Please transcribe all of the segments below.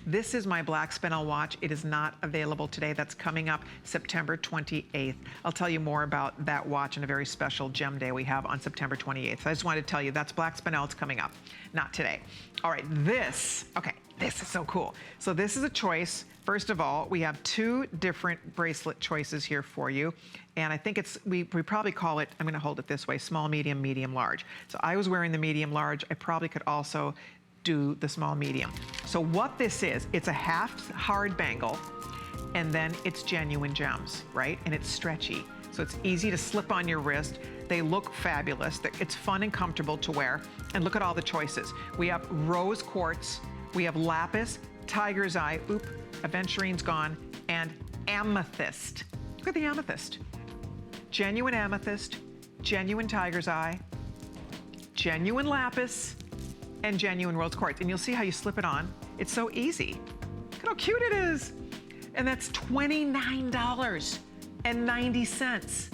This is my black spinel watch. It is not available today. That's coming up September 28th. I'll tell you more about that watch in a very special gem day we have on September 28th. So I just wanted to tell you that's black spinel. It's coming up, not today. All right, this is so cool. So this is a choice. First of all, we have two different bracelet choices here for you. And I think we probably call it, I'm gonna hold it this way, small, medium, medium, large. So I was wearing the medium large. I probably could also do the small medium. So what this is, it's a half hard bangle, and then it's genuine gems, right? And it's stretchy. So it's easy to slip on your wrist. They look fabulous. It's fun and comfortable to wear. And look at all the choices. We have rose quartz, we have lapis, tiger's eye, aventurine's gone, and amethyst. Look at the amethyst. Genuine amethyst, genuine tiger's eye, genuine lapis, and genuine rose quartz. And you'll see how you slip it on. It's so easy. Look how cute it is. And that's $29.90.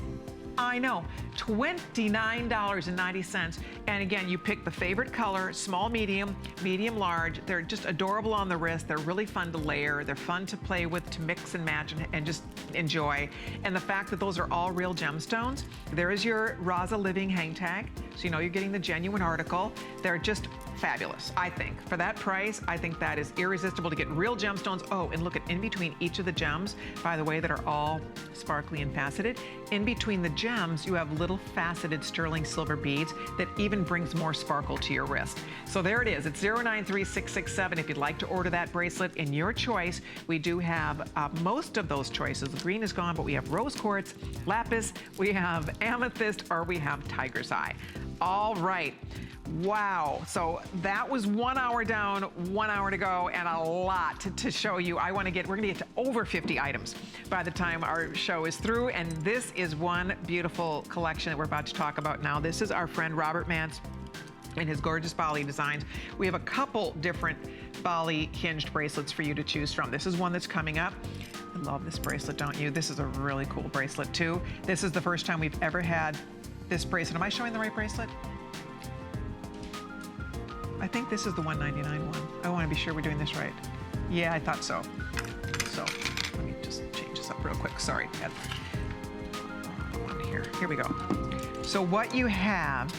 I know, $29.90. And again, you pick the favorite color, small, medium, medium, large. They're just adorable on the wrist. They're really fun to layer. They're fun to play with, to mix and match and just enjoy. And the fact that those are all real gemstones. There is your Raza Living hang tag. So you know you're getting the genuine article. They're just fabulous, I think. For that price, I think that is irresistible to get real gemstones. Oh, and look at in between each of the gems, by the way, that are all sparkly and faceted. In between the gems, you have little faceted sterling silver beads that even brings more sparkle to your wrist. So there it is. It's 093667 if you'd like to order that bracelet in your choice. We do have most of those choices. The green is gone, but we have rose quartz, lapis, we have amethyst, or we have tiger's eye. All right. Wow, so that was 1 hour down, 1 hour to go, and a lot to show you. We're gonna get to over 50 items by the time our show is through, and this is one beautiful collection that we're about to talk about now. This is our friend Robert Mance and his gorgeous Bali designs. We have a couple different Bali hinged bracelets for you to choose from. This is one that's coming up. I love this bracelet, don't you? This is a really cool bracelet too. This is the first time we've ever had this bracelet. Am I showing the right bracelet? I think this is the $199 one. I want to be sure we're doing this right. Yeah, I thought so. So let me just change this up real quick. Sorry. One here. Here we go. So what you have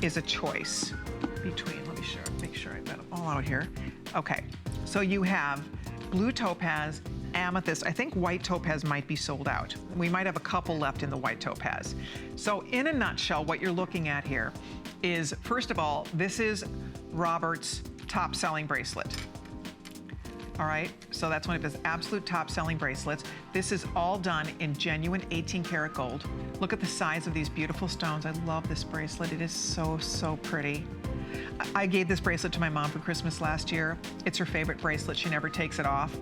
is a choice between, make sure I've got them all out here. Okay, so you have blue topaz, amethyst. I think white topaz might be sold out. We might have a couple left in the white topaz. So in a nutshell, what you're looking at here is, first of all, this is Robert's top selling bracelet. All right, so that's one of his absolute top selling bracelets. This is all done in genuine 18 karat gold. Look at the size of these beautiful stones. I love this bracelet. It is so, so pretty. I gave this bracelet to my mom for Christmas last year. It's her favorite bracelet. She never takes it off.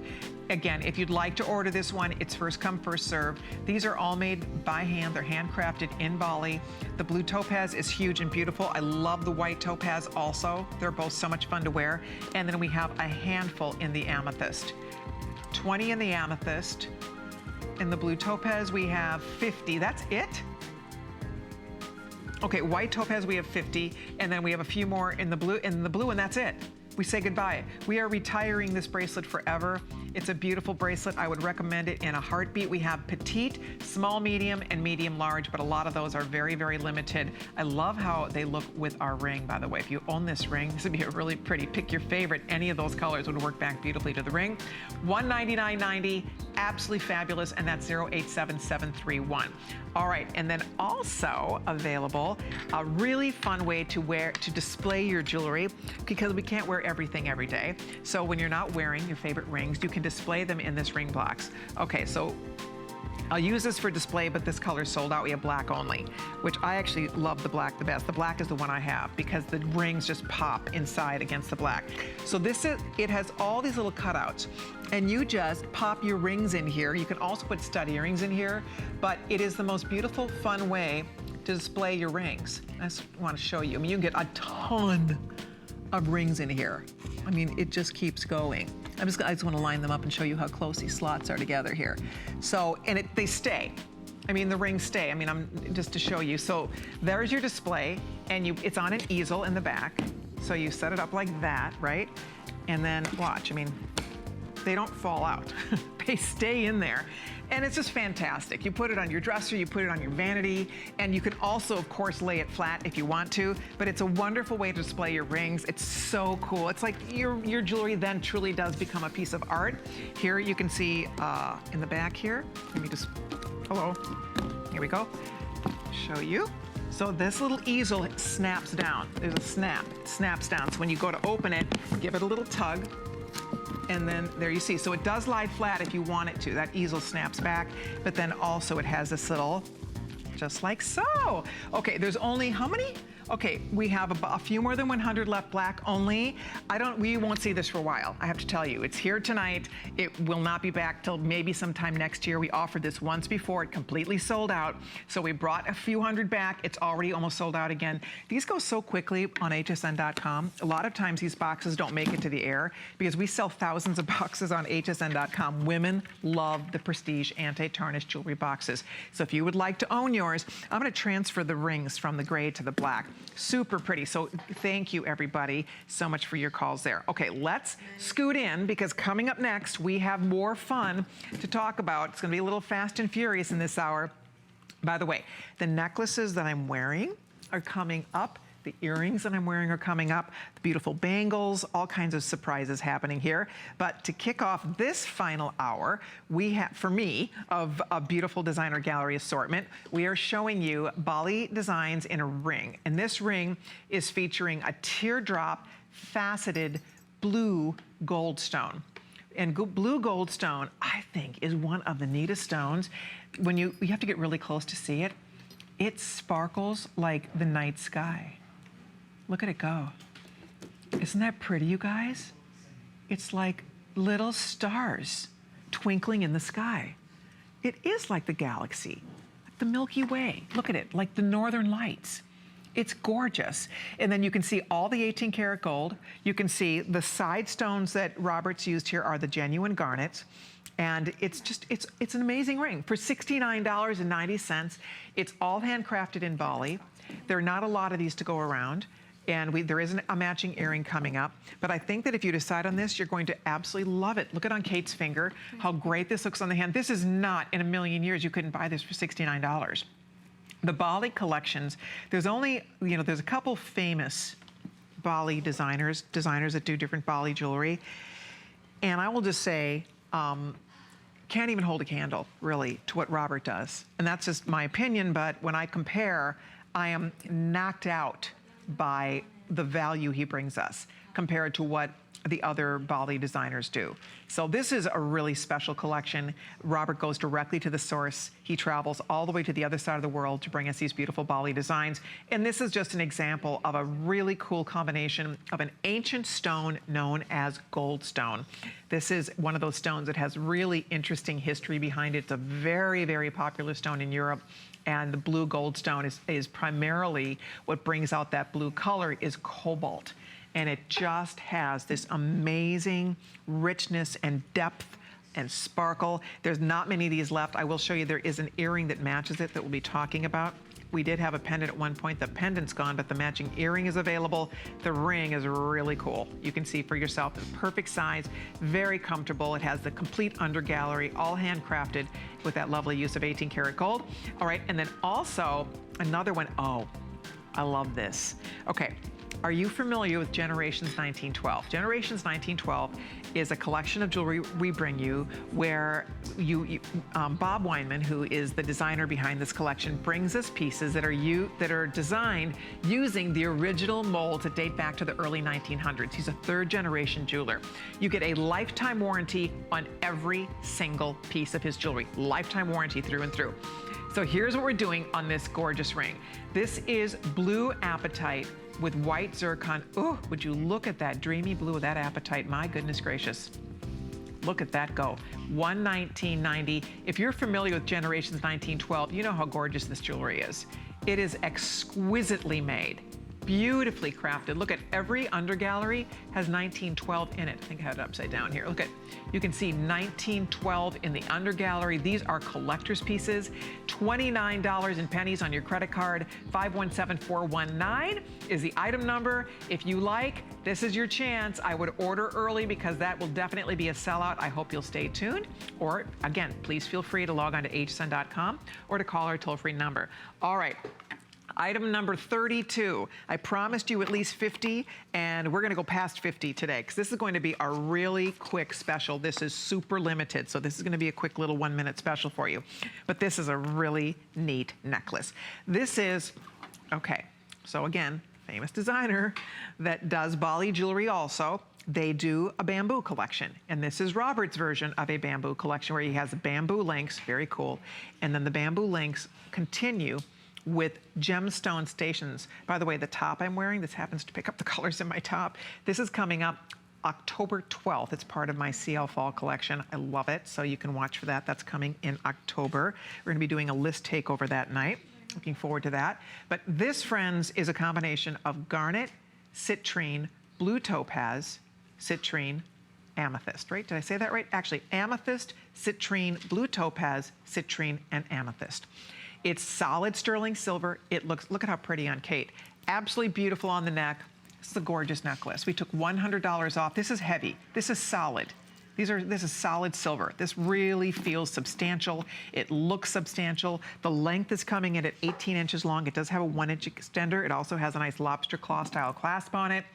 Again, if you'd like to order this one, it's first come, first serve. These are all made by hand. They're handcrafted in Bali. The blue topaz is huge and beautiful. I love the white topaz also. They're both so much fun to wear. And then we have a handful in the amethyst. 20 in the amethyst. In the blue topaz, we have 50. That's it? Okay, white topaz, we have 50. And then we have a few more in the blue, and that's it. We say goodbye. We are retiring this bracelet forever. It's a beautiful bracelet. I would recommend it in a heartbeat. We have petite, small, medium, and medium large, but a lot of those are very, very limited. I love how they look with our ring, by the way. If you own this ring, this would be a really pretty. Pick your favorite. Any of those colors would work back beautifully to the ring. $199.90, absolutely fabulous, and that's 087731. All right, and then also available, a really fun way to display your jewelry, because we can't wear everything every day. So when you're not wearing your favorite rings, you can display them in this ring box. Okay, so I'll use this for display, but this color is sold out. We have black only, which I actually love the black the best. The black is the one I have because the rings just pop inside against the black. So it has all these little cutouts, and you just pop your rings in here. You can also put stud earrings in here, but it is the most beautiful, fun way to display your rings. I just want to show you. I mean, you can get a ton of rings in here. I mean, it just keeps going. I just want to line them up and show you how close these slots are together here. So, and they stay. I mean, the rings stay. I mean, just to show you. So there's your display, and it's on an easel in the back. So you set it up like that, right? And then watch, I mean, they don't fall out. They stay in there. And it's just fantastic. You put it on your dresser, you put it on your vanity, and you can also, of course, lay it flat if you want to, but it's a wonderful way to display your rings. It's so cool. It's like your jewelry then truly does become a piece of art. Here you can see in the back here, let me just, hello, here we go, show you. So this little easel snaps down. There's a snap, it snaps down. So when you go to open it, give it a little tug, and then there you see. So it does lie flat if you want it to. That easel snaps back, but then also it has this little, just like so. Okay, there's only how many? Okay, we have a few more than 100 left, black only. We won't see this for a while, I have to tell you. It's here tonight. It will not be back till maybe sometime next year. We offered this once before, it completely sold out. So we brought a few hundred back. It's already almost sold out again. These go so quickly on hsn.com. A lot of times these boxes don't make it to the air because we sell thousands of boxes on hsn.com. Women love the prestige anti-tarnish jewelry boxes. So if you would like to own yours, I'm gonna transfer the rings from the gray to the black. Super pretty. So thank you everybody so much for your calls there. Okay, let's scoot in because coming up next we have more fun to talk about. It's gonna be a little fast and furious in this hour. By the way, the necklaces that I'm wearing are coming up. The earrings that I'm wearing are coming up, the beautiful bangles, all kinds of surprises happening here. But to kick off this final hour, we have, for me, of a beautiful designer gallery assortment, we are showing you Bali designs in a ring. And this ring is featuring a teardrop faceted blue gold stone. And blue gold stone, I think, is one of the neatest stones. When you have to get really close to see it, it sparkles like the night sky. Look at it go. Isn't that pretty, you guys? It's like little stars twinkling in the sky. It is like the galaxy, like the Milky Way. Look at it, like the Northern Lights. It's gorgeous. And then you can see all the 18 karat gold. You can see the side stones that Robert's used here are the genuine garnets. And it's just, it's an amazing ring. For $69.90, it's all handcrafted in Bali. There are not a lot of these to go around. And there isn't a matching earring coming up. But I think that if you decide on this, you're going to absolutely love it. Look at on Kate's finger, how great this looks on the hand. This is not, in a million years, you couldn't buy this for $69. The Bali collections, there's only, there's a couple famous Bali designers that do different Bali jewelry. And I will just say, can't even hold a candle, really, to what Robert does. And that's just my opinion, but when I compare, I am knocked out by the value he brings us compared to what the other Bali designers do. So this is a really special collection. Robert goes directly to the source. He travels all the way to the other side of the world to bring us these beautiful Bali designs. And this is just an example of a really cool combination of an ancient stone known as gold stone. This is one of those stones that has really interesting history behind it. It's a very, very popular stone in Europe. And the blue gold stone is primarily what brings out that blue color is cobalt. And it just has this amazing richness and depth and sparkle. There's not many of these left. I will show you there is an earring that matches it that we'll be talking about. We did have a pendant at one point. The pendant's gone, but the matching earring is available. The ring is really cool. You can see for yourself, the perfect size, very comfortable. It has the complete under gallery, all handcrafted with that lovely use of 18 karat gold. All right, and then also another one. Oh, I love this. Okay. Are you familiar with Generations 1912? Generations 1912 is a collection of jewelry we bring you where Bob Weinman, who is the designer behind this collection, brings us pieces that are designed using the original molds that date back to the early 1900s. He's a third generation jeweler. You get a lifetime warranty on every single piece of his jewelry. Lifetime warranty through and through. So here's what we're doing on this gorgeous ring. This is blue apatite with white zircon. Oh, would you look at that dreamy blue of that apatite? My goodness gracious. Look at that go. $119.90. If you're familiar with Generations 1912, you know how gorgeous this jewelry is. It is exquisitely made. beautifully crafted. Look at every undergallery has 1912 in it. I think I have it upside down here. Look at, you can see 1912 in the undergallery. These are collector's pieces. $29 in pennies on your credit card. 517419 is the item number. If you like, this is your chance. I would order early because that will definitely be a sellout. I hope you'll stay tuned. Or again, please feel free to log on to hsn.com or to call our toll-free number. All right. Item number 32. I promised you at least 50, and we're gonna go past 50 today, because this is going to be a really quick special. This is super limited, so this is gonna be a quick little 1-minute special for you. But this is a really neat necklace. This is, okay, so again, famous designer that does Bali jewelry also. They do a bamboo collection, and this is Robert's version of a bamboo collection where he has bamboo links, very cool, and then the bamboo links continue with gemstone stations. By the way, the top I'm wearing, this happens to pick up the colors in my top. This is coming up October 12th. It's part of my CL Fall collection. I love it, so you can watch for that. That's coming in October. We're gonna be doing a list takeover that night. Looking forward to that. But this, friends, is a combination of garnet, citrine, blue topaz, citrine, amethyst, right? Did I say that right? Actually, amethyst, citrine, blue topaz, citrine, and amethyst. It's solid sterling silver. It looks, look at how pretty on Kate. Absolutely beautiful on the neck. This is a gorgeous necklace. We took $100 off. This is heavy. This is solid. This is solid silver. This really feels substantial. It looks substantial. The length is coming in at 18 inches long. It does have a 1-inch extender. It also has a nice lobster claw style clasp on it.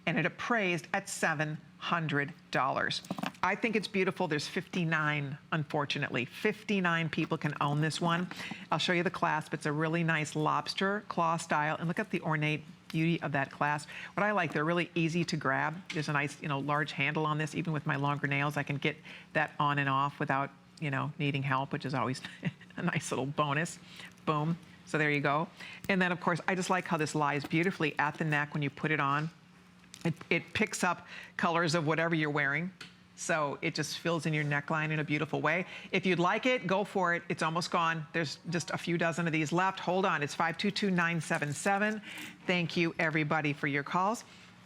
And it appraised at $700. I think it's beautiful. There's 59, unfortunately. 59 people can own this one. I'll show you the clasp. It's a really nice lobster claw style. And look at the ornate beauty of that clasp. What I like, they're really easy to grab. There's a nice, large handle on this. Even with my longer nails, I can get that on and off without, needing help, which is always a nice little bonus. Boom. So there you go. And then, of course, I just like how this lies beautifully at the neck when you put it on. It picks up colors of whatever you're wearing. So it just fills in your neckline in a beautiful way. If you'd like it, go for it. It's almost gone. There's just a few dozen of these left. Hold on, it's 522977. Thank you, everybody, for your calls.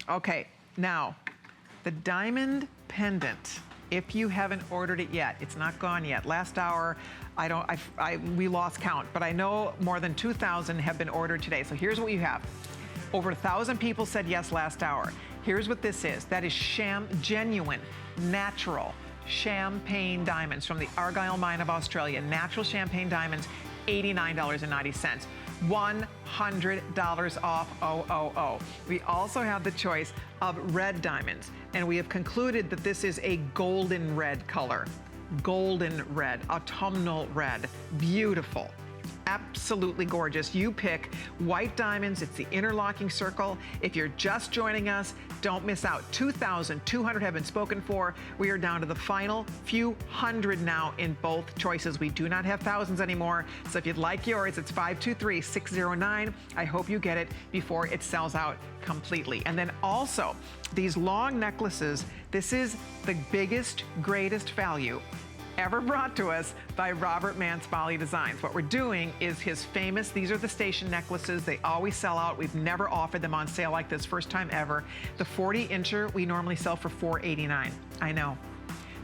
Okay, now, the diamond pendant. If you haven't ordered it yet, it's not gone yet. Last hour, we lost count, but I know more than 2,000 have been ordered today. So here's what you have. Over 1,000 people said yes last hour. Here's what this is. That is genuine, natural champagne diamonds from the Argyle Mine of Australia. Natural champagne diamonds, $89.90. $100 off. We also have the choice of red diamonds, and we have concluded that this is a golden red color. Golden red, autumnal red, beautiful. Absolutely gorgeous. You pick white diamonds. It's the interlocking circle. If you're just joining us, don't miss out. 2,200 have been spoken for. We are down to the final few hundred now in both choices. We do not have thousands anymore. So if you'd like yours, it's 523609. I hope you get it before it sells out completely. And then also these long necklaces. This is the biggest, greatest value ever brought to us by Robert Mansbali Designs. What we're doing is his famous, these are the station necklaces. They always sell out. We've never offered them on sale like this, first time ever. The 40-incher we normally sell for $489. I know.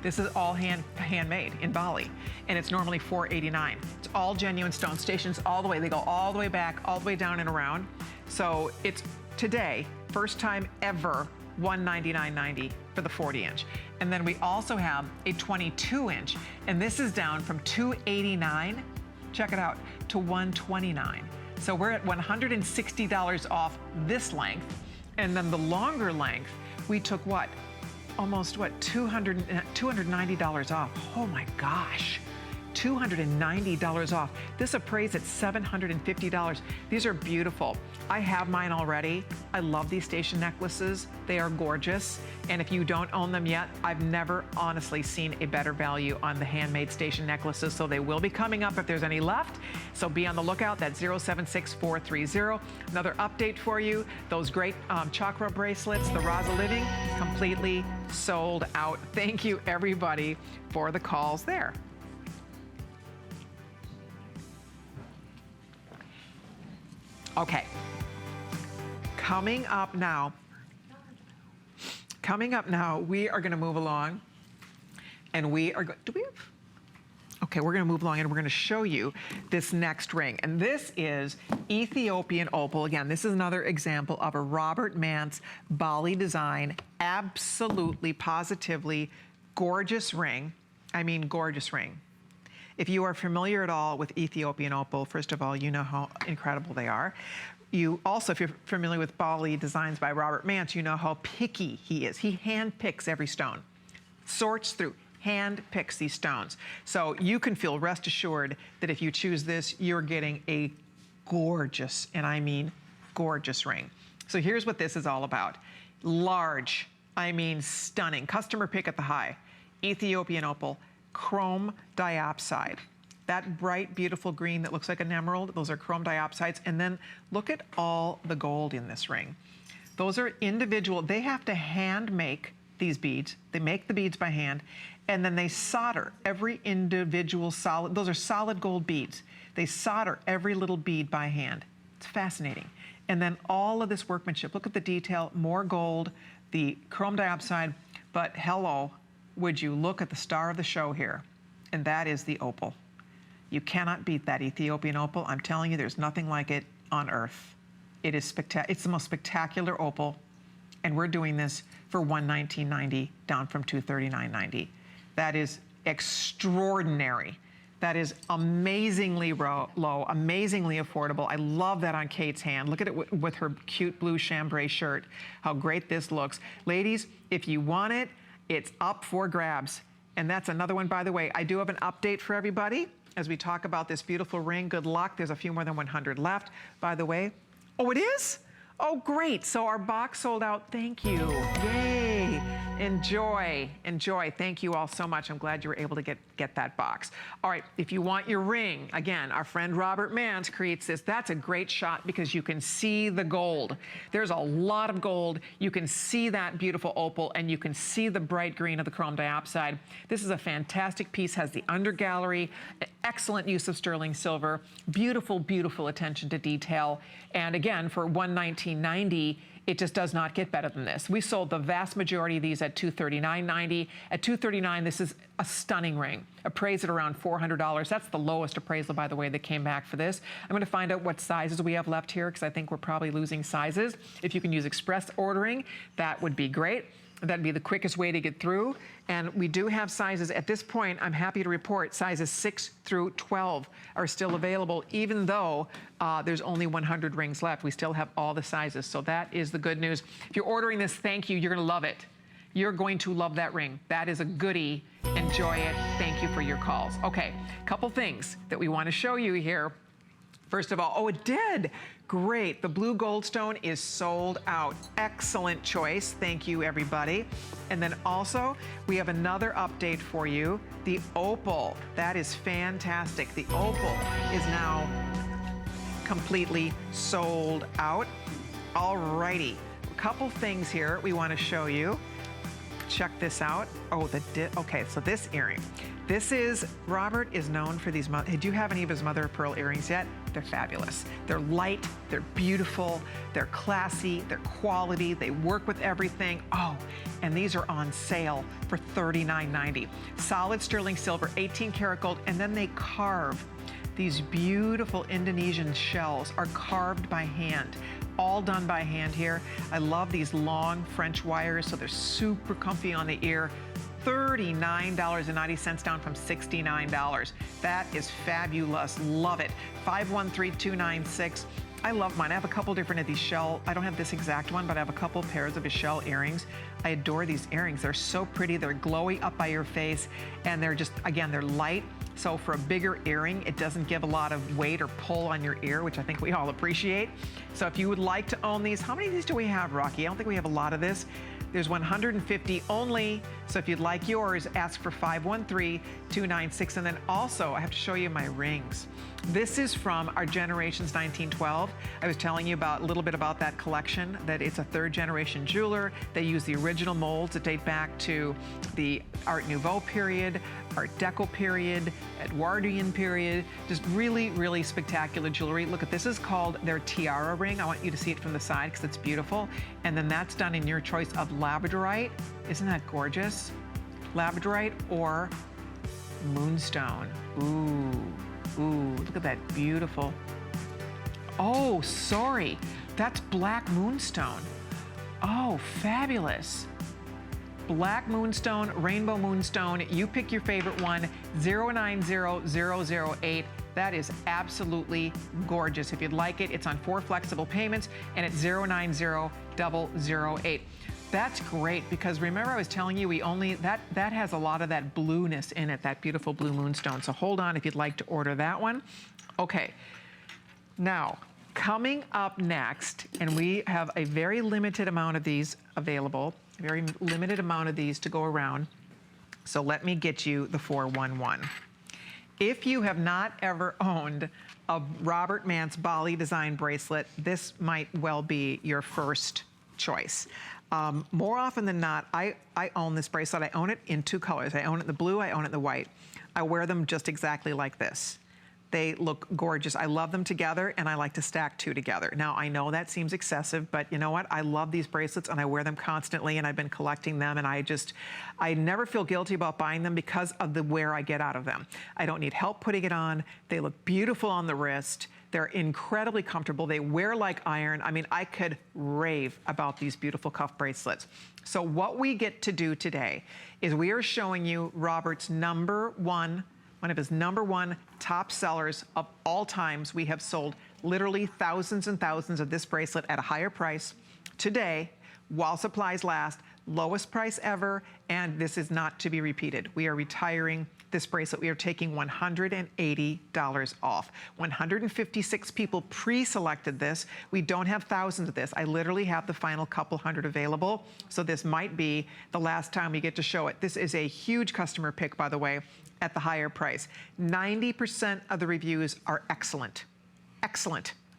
This is all handmade in Bali, and it's normally $489. It's all genuine stone stations all the way. They go all the way back, all the way down and around. So it's today, first time ever, $199.90 for the 40-inch. And then we also have a 22-inch, and this is down from $289, check it out, to $129. So we're at $160 off this length, and then the longer length, we took what? Almost what, $290 off. Oh my gosh. $290 off. This appraised at $750. These are beautiful. I have mine already. I love these station necklaces. They are gorgeous. And if you don't own them yet, I've never honestly seen a better value on the handmade station necklaces. So they will be coming up if there's any left. So be on the lookout. That's 076430. Another update for you. Those great chakra bracelets, the Raza Living, completely sold out. Thank you, everybody, for the calls there. Okay, Coming up now, we are gonna move along, and we are going, okay, we're gonna move along and we're gonna show you this next ring. And this is Ethiopian opal. Again, this is another example of a Robert Mance Bali design. Absolutely, positively gorgeous ring. I mean, gorgeous ring. If you are familiar at all with Ethiopian opal, first of all, you know how incredible they are. You also, if you're familiar with Bali designs by Robert Mance, you know how picky he is. He hand picks every stone, sorts through, hand picks these stones. So you can feel rest assured that if you choose this, you're getting a gorgeous, and I mean gorgeous ring. So here's what this is all about. Large, I mean stunning, customer pick at the high, Ethiopian opal, chrome diopside. That bright, beautiful green that looks like an emerald, those are chrome diopsides. And then look at all the gold in this ring. Those are individual, they have to hand make these beads. They make the beads by hand, and then they solder every individual solid, those are solid gold beads. They solder every little bead by hand. It's fascinating. And then all of this workmanship, look at the detail, more gold, the chrome diopside, but hello, would you look at the star of the show here, and that is the opal. You cannot beat that Ethiopian opal. I'm telling you, there's nothing like it on earth. It is spectacular. It's the most spectacular opal, and we're doing this for $119.90 down from $239.90. That is extraordinary. That is amazingly low, amazingly affordable. I love that on Kate's hand. Look at it with her cute blue chambray shirt, how great this looks. Ladies, if you want it, it's up for grabs. And that's another one, by the way. I do have an update for everybody as we talk about this beautiful ring. Good luck. There's a few more than 100 left, by the way. Oh, it is? Oh, great. So our box sold out. Thank you. Yay. Enjoy. Enjoy. Thank you all so much. I'm glad you were able to get that box. All right. If you want your ring, again, our friend Robert Mance creates this. That's a great shot because you can see the gold. There's a lot of gold. You can see that beautiful opal, and you can see the bright green of the chrome diopside. This is a fantastic piece. Has the under gallery, excellent use of sterling silver, beautiful, beautiful attention to detail. And again, for $119.90, it just does not get better than this. We sold the vast majority of these at $239.90. At $239, this is a stunning ring. Appraised at around $400. That's the lowest appraisal, by the way, that came back for this. I'm going to find out what sizes we have left here because I think we're probably losing sizes. If you can use express ordering, that would be great. That'd be the quickest way to get through. And we do have sizes. At this point, I'm happy to report sizes 6 through 12 are still available, even though there's only 100 rings left. We still have all the sizes. So that is the good news. If you're ordering this, thank you. You're going to love it. You're going to love that ring. That is a goodie. Enjoy it. Thank you for your calls. Okay, a couple things that we want to show you here. First of all, oh, it did. Great. The blue goldstone is sold out. Excellent choice. Thank you, everybody. And then also, we have another update for you. The opal. That is fantastic. The opal is now completely sold out. All righty. A couple things here we want to show you. Check this out. Oh, okay, so this earring. This is, Robert is known for these, do you have any of his mother of pearl earrings yet? They're fabulous. They're light, they're beautiful, they're classy, they're quality, they work with everything. Oh, and these are on sale for $39.90. Solid sterling silver, 18 karat gold, and then they carve. These beautiful Indonesian shells are carved by hand. All done by hand here. I love these long French wires, so they're super comfy on the ear. $39.90 down from $69. That is fabulous. Love it. 513296. I love mine. I have a couple different of these shell. I don't have this exact one, but I have a couple pairs of his shell earrings. I adore these earrings. They're so pretty. They're glowy up by your face, and they're just, again, they're light. So for a bigger earring, it doesn't give a lot of weight or pull on your ear, which I think we all appreciate. So if you would like to own these, how many of these do we have, Rocky? I don't think we have a lot of this. There's 150 only. So if you'd like yours, ask for 513296. And then also, I have to show you my rings. This is from our Generations 1912. I was telling you a little bit about that collection, that it's a third generation jeweler. They use the original molds that date back to the Art Nouveau period. Art Deco period, Edwardian period, just really, really spectacular jewelry. Look at this is called their tiara ring. I want you to see it from the side because it's beautiful. And then that's done in your choice of labradorite. Isn't that gorgeous? Labradorite or moonstone. Ooh, ooh, look at that beautiful. Oh, sorry, that's black moonstone. Oh, fabulous. Black moonstone, rainbow moonstone, you pick your favorite one, 090008. That is absolutely gorgeous. If you'd like it, it's on 4 flexible payments and it's 090008. That's great because remember I was telling you that has a lot of that blueness in it, that beautiful blue moonstone. So hold on if you'd like to order that one. Okay, now coming up next, and we have a very limited amount of these available, very limited amount of these to go around. So let me get you the 411. If you have not ever owned a Robert Mance Bali design bracelet, this might well be your first choice. More often than not, I own this bracelet. I own it in 2 colors. I own it in the blue, I own it in the white. I wear them just exactly like this. They look gorgeous. I love them together and I like to stack 2 together. Now I know that seems excessive, but you know what? I love these bracelets and I wear them constantly and I've been collecting them and I never feel guilty about buying them because of the wear I get out of them. I don't need help putting it on. They look beautiful on the wrist. They're incredibly comfortable. They wear like iron. I mean, I could rave about these beautiful cuff bracelets. So what we get to do today is we are showing you Robert's one of his #1 top sellers of all times. We have sold literally thousands and thousands of this bracelet at a higher price today while supplies last, lowest price ever, and this is not to be repeated. We are retiring this bracelet. We are taking $180 off. 156 people pre-selected this. We don't have thousands of this. I literally have the final couple hundred available, so this might be the last time we get to show it. This is a huge customer pick, by the way, at the higher price. 90% of the reviews are excellent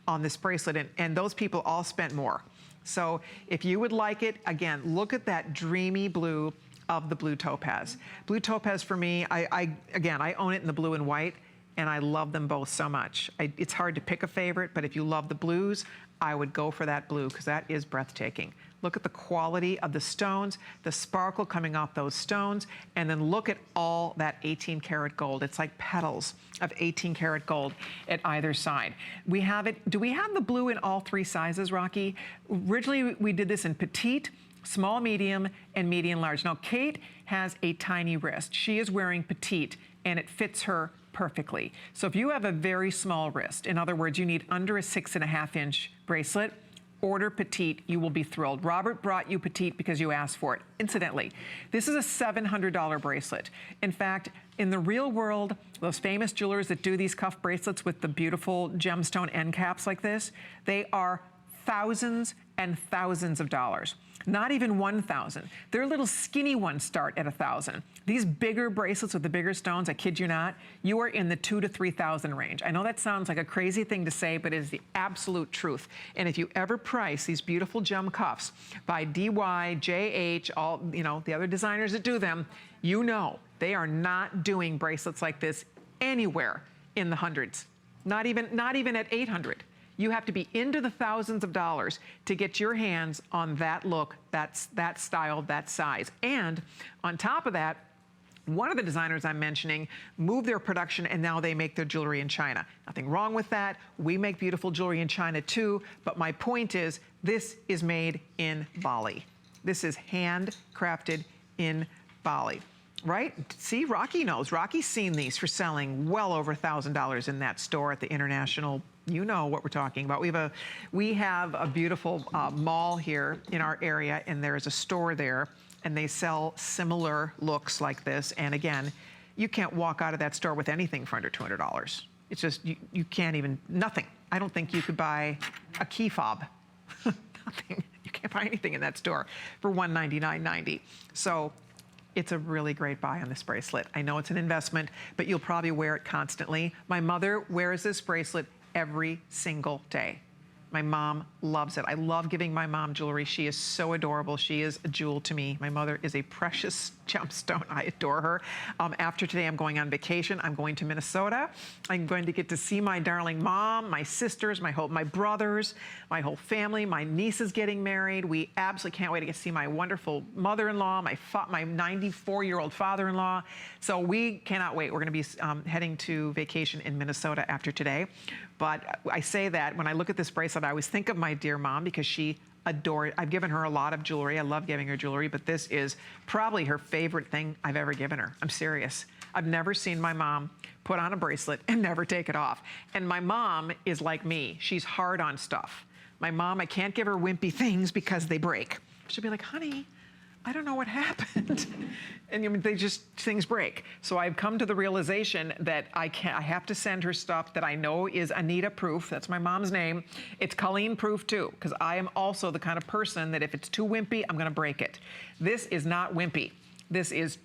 on this bracelet, and those people all spent more. So if you would like it, again, look at that dreamy blue of the blue topaz. Blue topaz for me, again, I own it in the blue and white, and I love them both so much. It's hard to pick a favorite, but if you love the blues, I would go for that blue because that is breathtaking. Look at the quality of the stones, the sparkle coming off those stones, and then look at all that 18 karat gold. It's like petals of 18 karat gold at either side. We have it, do we have the blue in all 3 sizes, Rocky? Originally, we did this in petite, small, medium, and medium large. Now, Kate has a tiny wrist. She is wearing petite, and it fits her perfectly. So if you have a very small wrist, in other words, you need under a 6.5-inch bracelet, order petite, you will be thrilled. Robert brought you petite because you asked for it. Incidentally, this is a $700 bracelet. In fact, in the real world, those famous jewelers that do these cuff bracelets with the beautiful gemstone end caps like this, they are thousands and thousands of dollars. Not even 1,000. Their little skinny ones start at 1,000. These bigger bracelets with the bigger stones, I kid you not, you are in the 2,000 to 3,000 range. I know that sounds like a crazy thing to say, but it is the absolute truth. And if you ever price these beautiful gem cuffs by DY, JH, all, you know, the other designers that do them, you know they are not doing bracelets like this anywhere in the hundreds. Not even at 800. You have to be into the thousands of dollars to get your hands on that look, that style, that size. And on top of that, one of the designers I'm mentioning moved their production and now they make their jewelry in China. Nothing wrong with that. We make beautiful jewelry in China too, but my point is this is made in Bali. This is handcrafted in Bali. Right? See, Rocky knows. Rocky's seen these for selling well over $1,000 in that store at the International. You know what we're talking about. We have a beautiful mall here in our area, and there's a store there, and they sell similar looks like this. And again, you can't walk out of that store with anything for under $200. It's just, you can't even, nothing. I don't think you could buy a key fob. Nothing. You can't buy anything in that store for $199.90. So it's a really great buy on this bracelet. I know it's an investment, but you'll probably wear it constantly. My mother wears this bracelet every single day. My mom loves it. I love giving my mom jewelry. She is so adorable. She is a jewel to me. My mother is a precious gemstone. I adore her. After today, I'm going on vacation. I'm going to Minnesota. I'm going to get to see my darling mom, my sisters, my brothers, my whole family. My niece is getting married. We absolutely can't wait to get to see my wonderful mother-in-law, my 94-year-old father-in-law. So we cannot wait. We're going to be heading to vacation in Minnesota after today. But I say that when I look at this bracelet, I always think of my dear mom because she adored it. I've given her a lot of jewelry. I love giving her jewelry, but this is probably her favorite thing I've ever given her. I'm serious. I've never seen my mom put on a bracelet and never take it off. And my mom is like me. She's hard on stuff. My mom, I can't give her wimpy things because they break. She'll be like, honey, I don't know what happened. And things break. So I've come to the realization that I have to send her stuff that I know is Anita proof. That's my mom's name. It's Colleen proof too, because I am also the kind of person that if it's too wimpy, I'm gonna break it. This is not wimpy. This is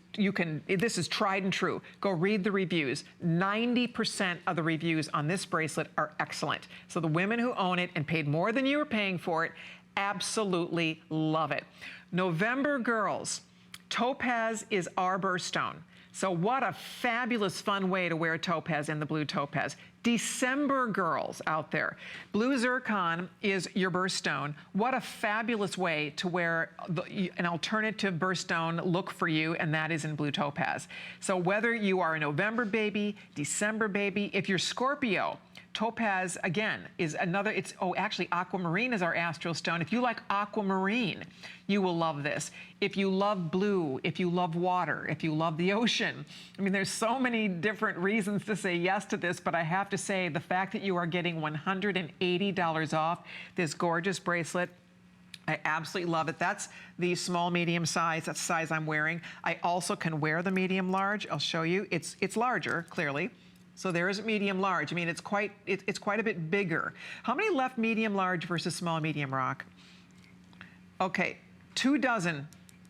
tried and true. Go read the reviews. 90% of the reviews on this bracelet are excellent. So the women who own it and paid more than you were paying for it absolutely love it. November girls, topaz is our birthstone. So what a fabulous, fun way to wear topaz in the blue topaz. December girls out there, blue zircon is your birthstone. What a fabulous way to wear an alternative birthstone look for you, and that is in blue topaz. So whether you are a November baby, December baby, if you're Scorpio, topaz, again, is another, actually aquamarine is our astral stone. If you like aquamarine, you will love this. If you love blue, if you love water, if you love the ocean, I mean, there's so many different reasons to say yes to this, but I have to say the fact that you are getting $180 off this gorgeous bracelet, I absolutely love it. That's the small, medium size. That's the size I'm wearing. I also can wear the medium large. I'll show you. It's larger, clearly. So there is medium large. I mean, it's quite a bit bigger. How many left medium large versus small medium, Rock? Okay, 2 dozen.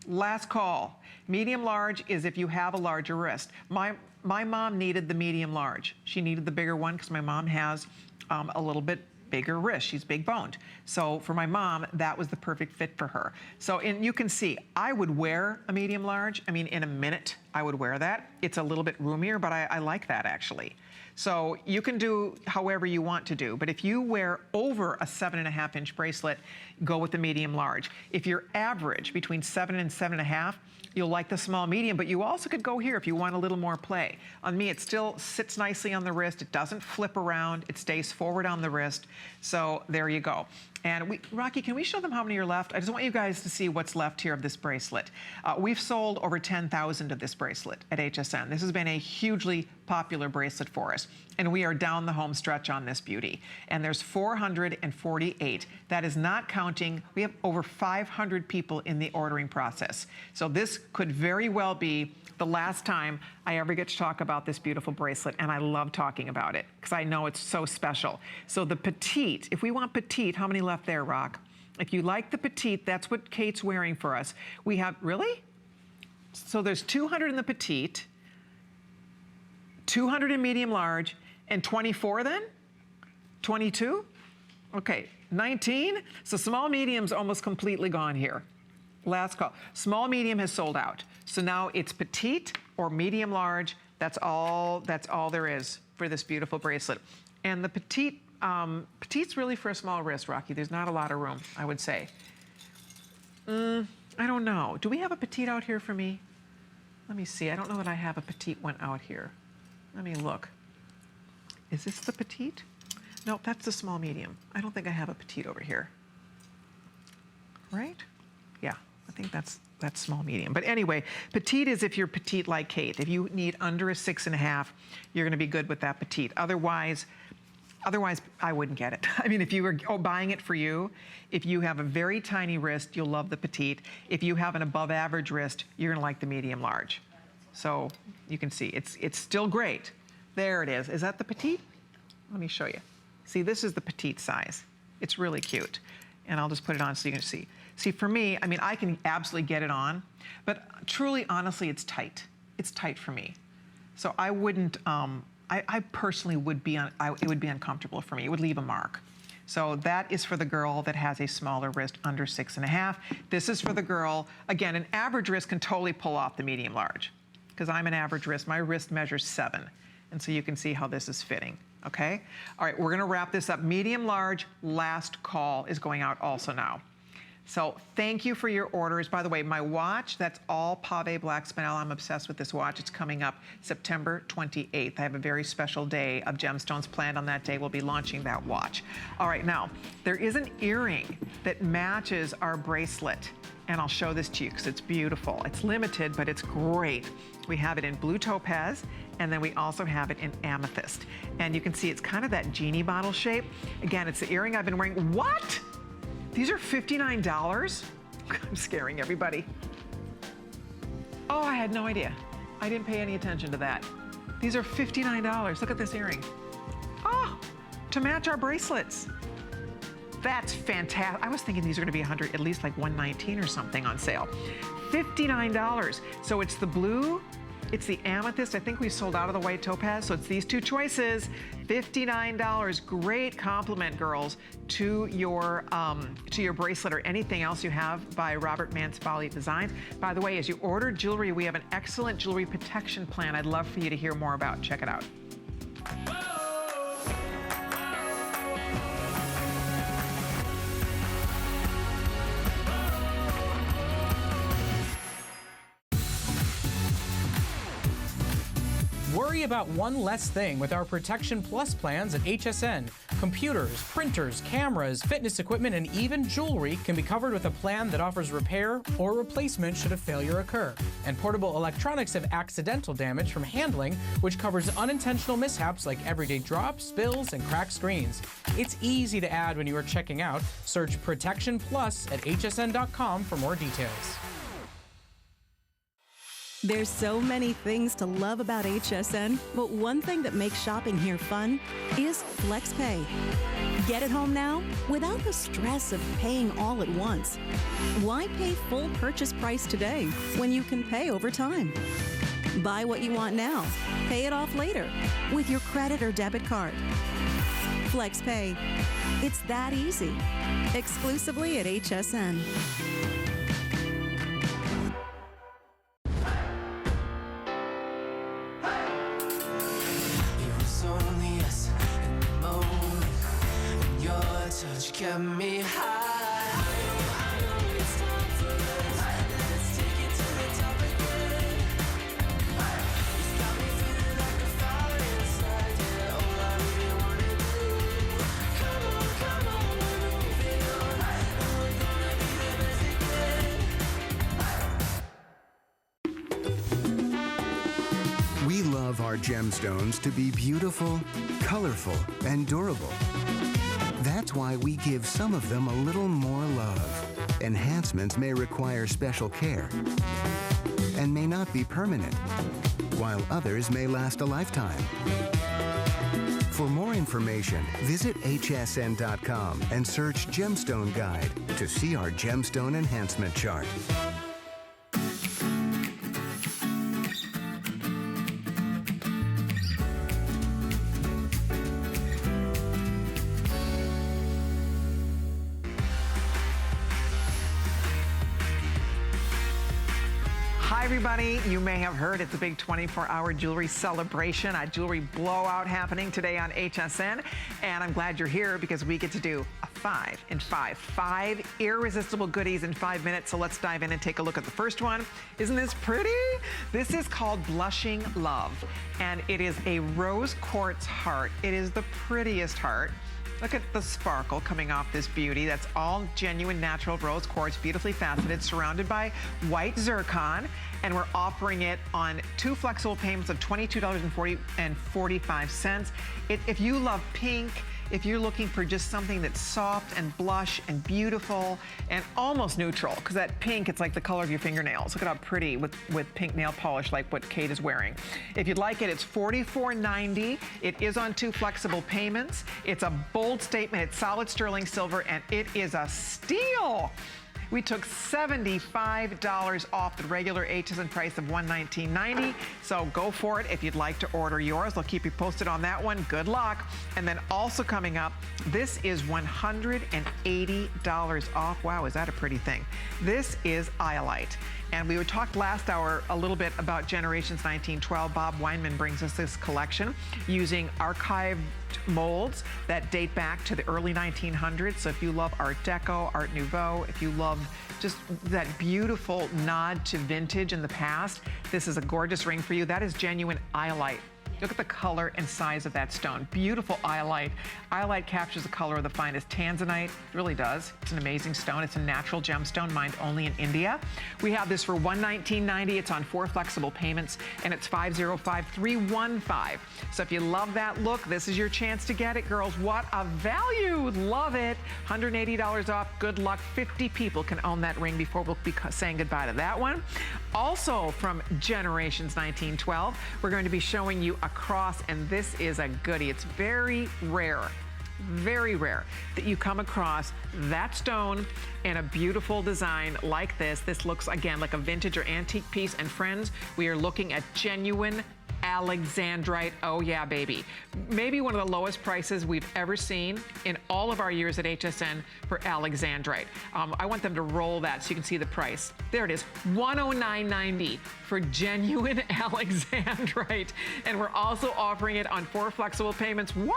Last call. Medium large is if you have a larger wrist. My mom needed the medium large. She needed the bigger one because my mom has a little bit bigger wrist. She's big boned. So for my mom, that was the perfect fit for her. So, and you can see, I would wear a medium large. I mean, in a minute, I would wear that. It's a little bit roomier, but I like that actually. So you can do however you want to do, but if you wear over a 7.5-inch bracelet, go with the medium large. If you're average between 7 and 7.5, you'll like the small medium, but you also could go here if you want a little more play. On me, it still sits nicely on the wrist. It doesn't flip around. It stays forward on the wrist. So there you go. And Rocky, can we show them how many are left? I just want you guys to see what's left here of this bracelet. We've sold over 10,000 of this bracelet at HSN. This has been a hugely popular bracelet for us. And we are down the home stretch on this beauty. And there's 448. That is not counting, we have over 500 people in the ordering process. So this could very well be the last time I ever get to talk about this beautiful bracelet, and I love talking about it because I know it's so special. So the petite, if we want petite, how many left there, Rock? If you like the petite, that's what Kate's wearing for us. We have, really? So there's 200 in the petite, 200 in medium large, and 24 then? 22? Okay, 19? So small medium's almost completely gone here. Last call. Small medium has sold out. So now it's petite or medium large. That's all there is for this beautiful bracelet. And the petite, petite's really for a small wrist, Rocky. There's not a lot of room, I would say. I don't know. Do we have a petite out here for me? Let me see. I don't know that I have a petite one out here. Let me look. Is this the petite? No, that's the small medium. I don't think I have a petite over here. Right? Yeah, I think that's small medium. But anyway, petite is if you're petite like Kate. If you need under a 6.5, you're gonna be good with that petite. Otherwise, I wouldn't get it. I mean, if you were buying it for you, if you have a very tiny wrist, you'll love the petite. If you have an above average wrist, you're gonna like the medium large. So you can see, it's still great. There it is. Is that the petite? Let me show you. See, this is the petite size. It's really cute. And I'll just put it on so you can see. See, for me, I mean, I can absolutely get it on, but truly, honestly, it's tight. It's tight for me. So I wouldn't, I personally would be, it would be uncomfortable for me. It would leave a mark. So that is for the girl that has a smaller wrist, under 6.5. This is for the girl, again, an average wrist can totally pull off the medium large, because I'm an average wrist. My wrist measures 7. And so you can see how this is fitting, okay? All right, we're gonna wrap this up. Medium large, last call is going out also now. So thank you for your orders. By the way, my watch, that's all Pave Black Spinel. I'm obsessed with this watch. It's coming up September 28th. I have a very special day of gemstones planned on that day. We'll be launching that watch. All right, now, there is an earring that matches our bracelet. And I'll show this to you because it's beautiful. It's limited, but it's great. We have it in blue topaz, and then we also have it in amethyst. And you can see it's kind of that genie bottle shape. Again, it's the earring I've been wearing. What? These are $59? I'm scaring everybody. Oh, I had no idea. I didn't pay any attention to that. These are $59. Look at this earring. Oh, to match our bracelets. That's fantastic. I was thinking these are gonna be 100, at least like 119 or something on sale. $59. So it's the blue, it's the amethyst. I think we sold out of the white topaz, so it's these two choices. $59, great compliment, girls, to your bracelet or anything else you have by Robert Manspali Designs. By the way, as you order jewelry, we have an excellent jewelry protection plan I'd love for you to hear more about. Check it out. Worry about one less thing with our Protection Plus plans at HSN. Computers, printers, cameras, fitness equipment, and even jewelry can be covered with a plan that offers repair or replacement should a failure occur. And portable electronics have accidental damage from handling, which covers unintentional mishaps like everyday drops, spills, and cracked screens. It's easy to add when you are checking out. Search Protection Plus at hsn.com for more details. There's so many things to love about HSN, but one thing that makes shopping here fun is FlexPay. Get it home now without the stress of paying all at once. Why pay full purchase price today when you can pay over time? Buy what you want now, pay it off later with your credit or debit card. FlexPay. It's that easy. Exclusively at HSN. Get me high. I know it's time for this. Let's take it to the top again. You got me feeling like a fire inside. Yeah, all I really wanna do. Come on, we're moving on. And we're gonna be the best again. We love our gemstones to be beautiful, colorful, and durable. That's why we give some of them a little more love. Enhancements may require special care and may not be permanent, while others may last a lifetime. For more information, visit hsn.com and search Gemstone Guide to see our gemstone enhancement chart. Hi everybody, you may have heard it's a big 24-hour jewelry celebration, a jewelry blowout happening today on HSN, and I'm glad you're here because we get to do a 5 in 5. 5 irresistible goodies in 5 minutes, so let's dive in and take a look at the first one. Isn't this pretty? This is called Blushing Love, and it is a rose quartz heart. It is the prettiest heart. Look at the sparkle coming off this beauty. That's all genuine natural rose quartz, beautifully faceted, surrounded by white zircon. And we're offering it on 2 flexible payments of $22.45. If you love pink, if you're looking for just something that's soft and blush and beautiful and almost neutral, because that pink, it's like the color of your fingernails. Look at how pretty with pink nail polish like what Kate is wearing. If you'd like it, it's $44.90. It is on 2 flexible payments. It's a bold statement. It's solid sterling silver, and it is a steal. We took $75 off the regular HSN price of $119.90. So go for it if you'd like to order yours. I'll keep you posted on that one. Good luck. And then also coming up, this is $180 off. Wow, is that a pretty thing? This is Iolite. And we talked last hour a little bit about Generations 1912. Bob Weinman brings us this collection using archived molds that date back to the early 1900s. So if you love Art Deco, Art Nouveau, if you love just that beautiful nod to vintage in the past, this is a gorgeous ring for you. That is genuine Iolite. Look at the color and size of that stone. Beautiful Iolite. Iolite captures the color of the finest tanzanite. It really does. It's an amazing stone. It's a natural gemstone mined only in India. We have this for $119.90. It's on 4 flexible payments, and it's $505,315. So if you love that look, this is your chance to get it, girls. What a value. Love it. $180 off. Good luck. 50 people can own that ring before we'll be saying goodbye to that one. Also from Generations 1912, we're going to be showing you a cross, and this is a goodie. It's very rare that you come across that stone in a beautiful design like this. This looks, again, like a vintage or antique piece. And friends, we are looking at genuine Alexandrite. Oh yeah, baby. Maybe one of the lowest prices we've ever seen in all of our years at HSN for Alexandrite. I want them to roll that so you can see the price. There it is, $109.90 for genuine Alexandrite. And we're also offering it on 4 flexible payments. Wow!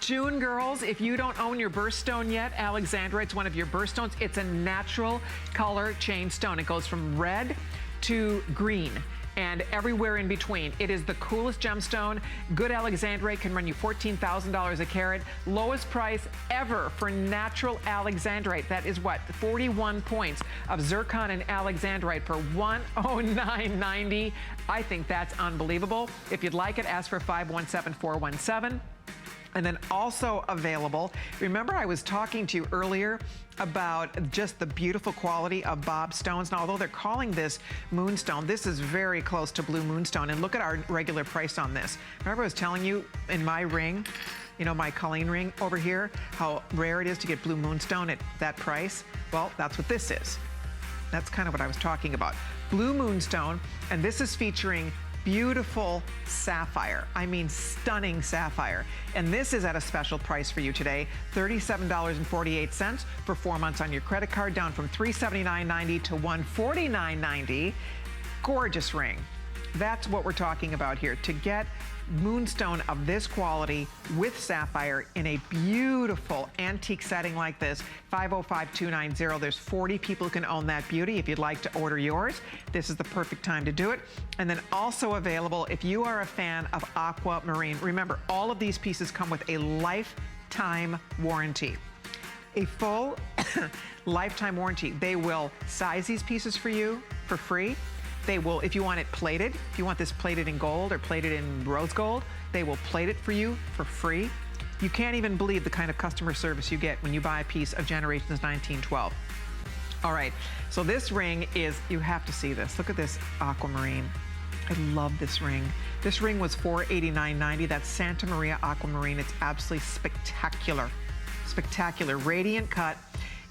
June girls, if you don't own your birthstone yet, Alexandrite's one of your birthstones. It's a natural color change stone. It goes from red to green and everywhere in between. It is the coolest gemstone. Good Alexandrite can run you $14,000 a carat. Lowest price ever for natural Alexandrite. That is what? 41 points of zircon and Alexandrite for $109.90. I think that's unbelievable. If you'd like it, ask for 517417. And then also available, remember I was talking to you earlier about just the beautiful quality of Bob stones. Now, although they're calling this moonstone, this is very close to blue moonstone. And look at our regular price on this. Remember I was telling you in my ring, you know, my Colleen ring over here, how rare it is to get blue moonstone at that price? Well, that's what this is. That's kind of what I was talking about. Blue moonstone, and this is featuring beautiful sapphire. I mean, stunning sapphire. And this is at a special price for you today, $37.48 for 4 months on your credit card, down from $379.90 to $149.90. Gorgeous ring. That's what we're talking about here. To get moonstone of this quality with sapphire in a beautiful antique setting like this, 505-290. There's 40 people who can own that beauty. If you'd like to order yours, this is the perfect time to do it. And then also available, if you are a fan of aquamarine, remember all of these pieces come with a lifetime warranty. A full lifetime warranty. They will size these pieces for you for free. They will, if you want it plated, if you want this plated in gold or plated in rose gold, they will plate it for you for free. You can't even believe the kind of customer service you get when you buy a piece of Generations 1912. All right, so this ring is, you have to see this. Look at this aquamarine. I love this ring. This ring was $489.90. That's Santa Maria Aquamarine. It's absolutely spectacular. Spectacular, radiant cut.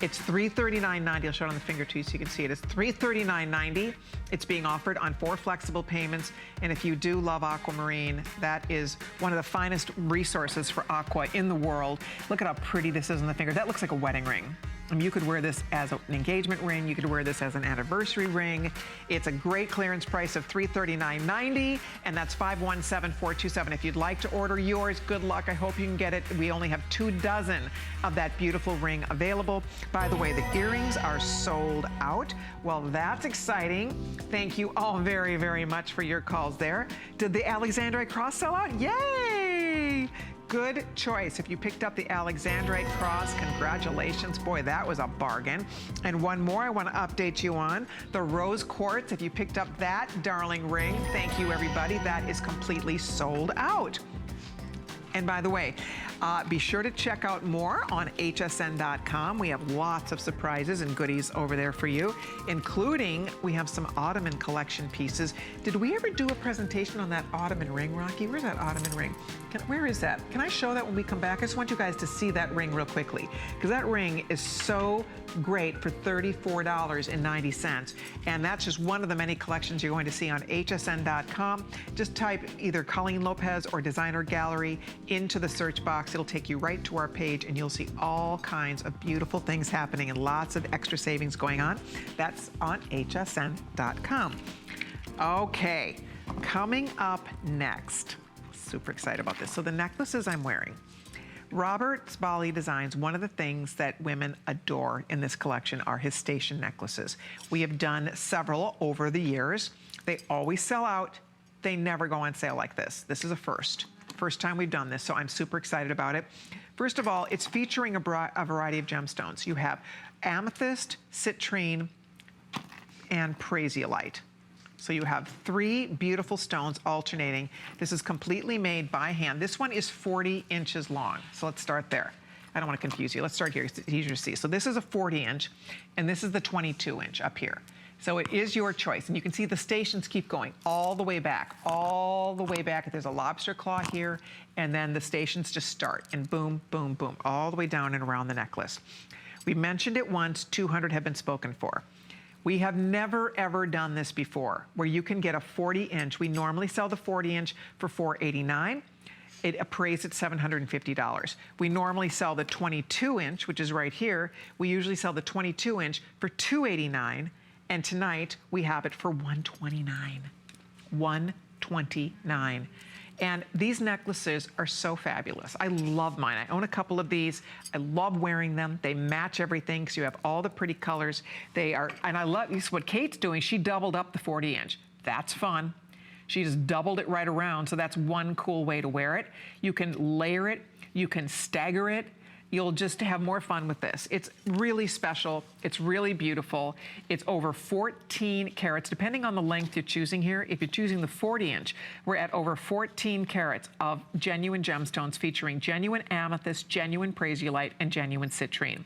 It's $339.90. I'll show it on the finger too so you can see it. It's $339.90. It's being offered on 4 flexible payments. And if you do love aquamarine, that is one of the finest resources for aqua in the world. Look at how pretty this is on the finger. That looks like a wedding ring. I mean, you could wear this as an engagement ring. You could wear this as an anniversary ring. It's a great clearance price of $339.90, and that's 517427. If you'd like to order yours, good luck. I hope you can get it. We only have 2 dozen of that beautiful ring available. By the way, the earrings are sold out. Well, that's exciting. Thank you all very, very much for your calls there. Did the Alexandrite cross sell out? Yay! Good choice. If you picked up the Alexandrite cross, congratulations. Boy, that was a bargain. And one more I want to update you on. The rose quartz, if you picked up that darling ring, thank you everybody. That is completely sold out. And by the way, Be sure to check out more on hsn.com. We have lots of surprises and goodies over there for you, including we have some Ottoman collection pieces. Did we ever do a presentation on that Ottoman ring, Rocky? Where's that Ottoman ring? Where is that? Can I show that when we come back? I just want you guys to see that ring real quickly, because that ring is so great for $34.90. And that's just one of the many collections you're going to see on hsn.com. Just type either Colleen Lopez or Designer Gallery into the search box. It'll take you right to our page, and you'll see all kinds of beautiful things happening and lots of extra savings going on. That's on hsn.com. Okay, coming up next, super excited about this. So the necklaces I'm wearing, Robert Bali Designs, one of the things that women adore in this collection are his station necklaces. We have done several over the years. They always sell out. They never go on sale like this. This is a first time we've done this, so I'm super excited about it. First of all, it's featuring a variety of gemstones. You have amethyst, citrine, and prasiolite. So you have 3 beautiful stones alternating. This is completely made by hand. This one is 40 inches long. So let's start there. I don't want to confuse you. Let's start here. It's easier to see. So this is a 40 inch, and this is the 22 inch up here. So it is your choice. And you can see the stations keep going all the way back, all the way back. There's a lobster claw here, and then the stations just start, and boom, boom, boom, all the way down and around the necklace. We mentioned it once, 200 have been spoken for. We have never, ever done this before, where you can get a 40 inch. We normally sell the 40 inch for $489. It appraised at $750. We normally sell the 22 inch, which is right here. We usually sell the 22 inch for $289. And tonight we have it for $129. $129. And these necklaces are so fabulous. I love mine. I own a couple of these. I love wearing them. They match everything, so you have all the pretty colors. They are, and I love this, what Kate's doing, she doubled up the 40 inch. That's fun. She just doubled it right around, so that's one cool way to wear it. You can layer it, you can stagger it. You'll just have more fun with this. It's really special. It's really beautiful. It's over 14 carats, depending on the length you're choosing here. If you're choosing the 40 inch, we're at over 14 carats of genuine gemstones featuring genuine amethyst, genuine prasiolite, and genuine citrine.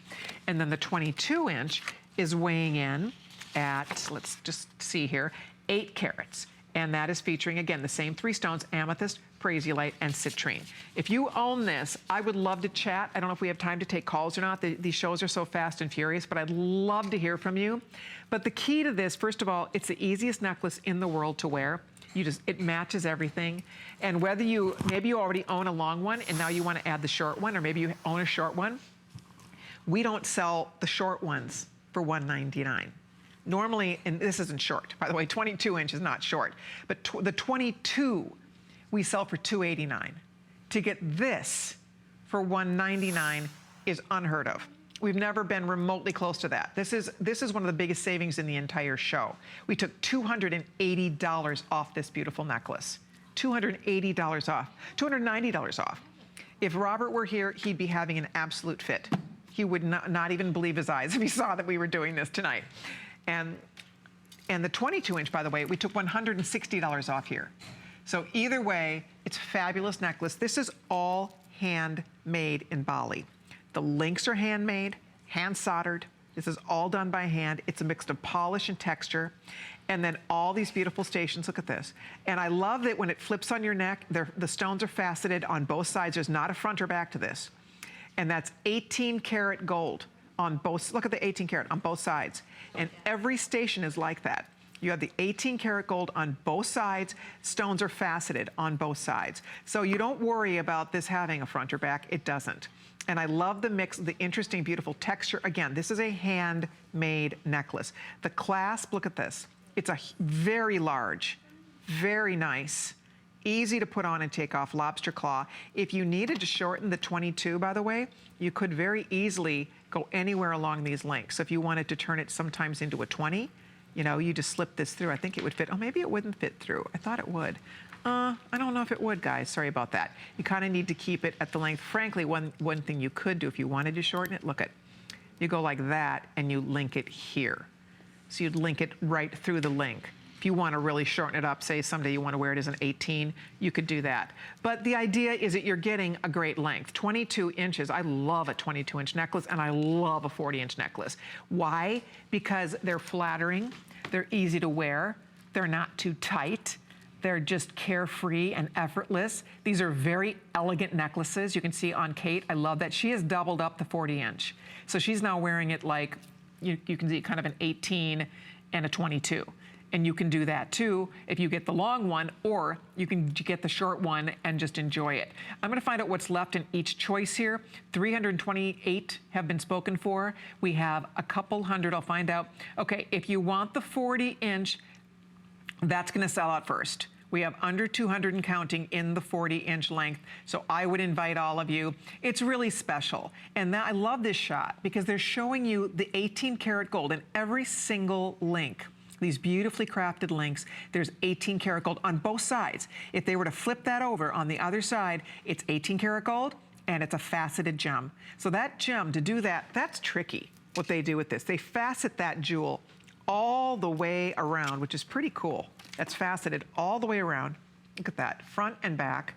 And then the 22 inch is weighing in at, let's just see here, 8 carats. And that is featuring, again, the same 3 stones, amethyst, prasiolite, and citrine. If you own this, I would love to chat. I don't know if we have time to take calls or not. These shows are so fast and furious, but I'd love to hear from you. But the key to this, first of all, it's the easiest necklace in the world to wear. It matches everything. And whether maybe you already own a long one and now you want to add the short one, or maybe you own a short one, we don't sell the short ones for $199. Normally, and this isn't short, by the way, 22 inch is not short, but the 22 we sell for $289. To get this for $199 is unheard of. We've never been remotely close to that. This is one of the biggest savings in the entire show. We took $280 off this beautiful necklace. $280 off, $290 off. If Robert were here, he'd be having an absolute fit. He would not even believe his eyes if he saw that we were doing this tonight. And the 22 inch, by the way, we took $160 off here. So either way, it's a fabulous necklace. This is all handmade in Bali. The links are handmade, hand soldered. This is all done by hand. It's a mix of polish and texture. And then all these beautiful stations, look at this. And I love that when it flips on your neck, the stones are faceted on both sides. There's not a front or back to this. And that's 18 karat gold on both, look at the 18 karat on both sides. And every station is like that. You have the 18 karat gold on both sides. Stones are faceted on both sides. So you don't worry about this having a front or back. It doesn't. And I love the mix, the interesting, beautiful texture. Again, this is a handmade necklace. The clasp, look at this. It's a very large, very nice, easy to put on and take off lobster claw. If you needed to shorten the 22, by the way, you could very easily go anywhere along these links. So if you wanted to turn it sometimes into a 20, you know, you just slip this through. I think it would fit. Oh, maybe it wouldn't fit through. I thought it would. I don't know if it would, guys. Sorry about that. You kind of need to keep it at the length. Frankly, one thing you could do if you wanted to shorten it, look at, you go like that and you link it here. So you'd link it right through the link. If you want to really shorten it up, say someday you want to wear it as an 18, you could do that. But the idea is that you're getting a great length, 22 inches. I love a 22-inch necklace, and I love a 40-inch necklace. Why? Because they're flattering, they're easy to wear, they're not too tight, they're just carefree and effortless. These are very elegant necklaces. You can see on Kate, I love that. She has doubled up the 40-inch. So she's now wearing it like, you can see kind of an 18 and a 22. And you can do that too if you get the long one, or you can get the short one and just enjoy it. I'm gonna find out what's left in each choice here. 328 have been spoken for. We have a couple hundred, I'll find out. Okay, if you want the 40-inch, that's gonna sell out first. We have under 200 and counting in the 40-inch length, so I would invite all of you. It's really special, and I love this shot because they're showing you the 18 karat gold in every single link. These beautifully crafted links, there's 18 karat gold on both sides. If they were to flip that over on the other side, it's 18 karat gold, and it's a faceted gem. So that gem, to do that, that's tricky, what they do with this. They facet that jewel all the way around, which is pretty cool. That's faceted all the way around. Look at that, front and back.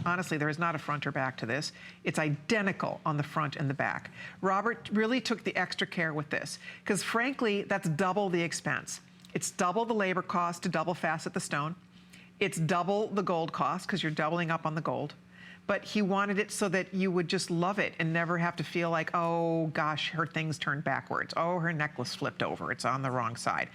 Honestly, there is not a front or back to this. It's identical on the front and the back. Robert really took the extra care with this, because frankly, that's double the expense. It's double the labor cost to double facet the stone. It's double the gold cost, because you're doubling up on the gold. But he wanted it so that you would just love it and never have to feel like, oh gosh, her thing's turned backwards. Oh, her necklace flipped over, it's on the wrong side.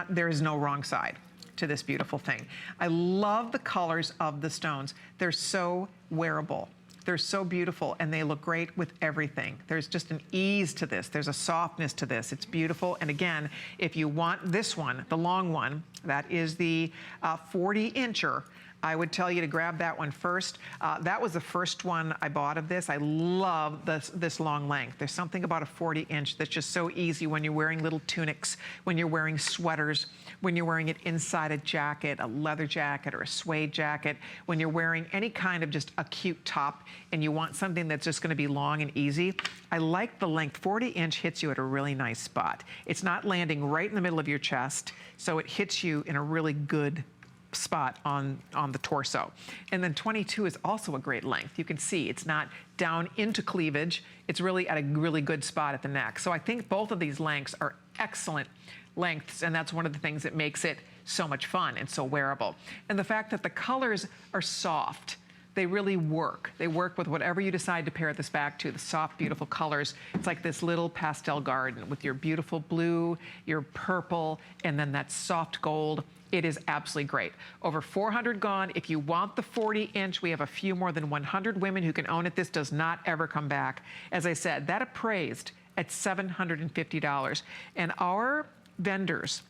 There is no wrong side to this beautiful thing. I love the colors of the stones. They're so wearable. They're so beautiful, and they look great with everything. There's just an ease to this. There's a softness to this. It's beautiful. And again, if you want this one, the long one, that is the 40-incher, I would tell you to grab that one first. That was the first one I bought of this. I love this long length. There's something about a 40-inch that's just so easy when you're wearing little tunics, when you're wearing sweaters, when you're wearing it inside a jacket, a leather jacket or a suede jacket, when you're wearing any kind of just a cute top and you want something that's just gonna be long and easy. I like the length. 40-inch hits you at a really nice spot. It's not landing right in the middle of your chest, so it hits you in a really good spot on the torso. And then 22 is also a great length. You can see it's not down into cleavage. It's really at a really good spot at the neck. So I think both of these lengths are excellent lengths, and that's one of the things that makes it so much fun and so wearable. And the fact that the colors are soft, they really work. They work with whatever you decide to pair this back to, the soft, beautiful colors. It's like this little pastel garden with your beautiful blue, your purple, and then that soft gold. It is absolutely great. Over 400 gone. If you want the 40-inch, we have a few more than 100 women who can own it. This does not ever come back. As I said, that appraised at $750. And our vendors,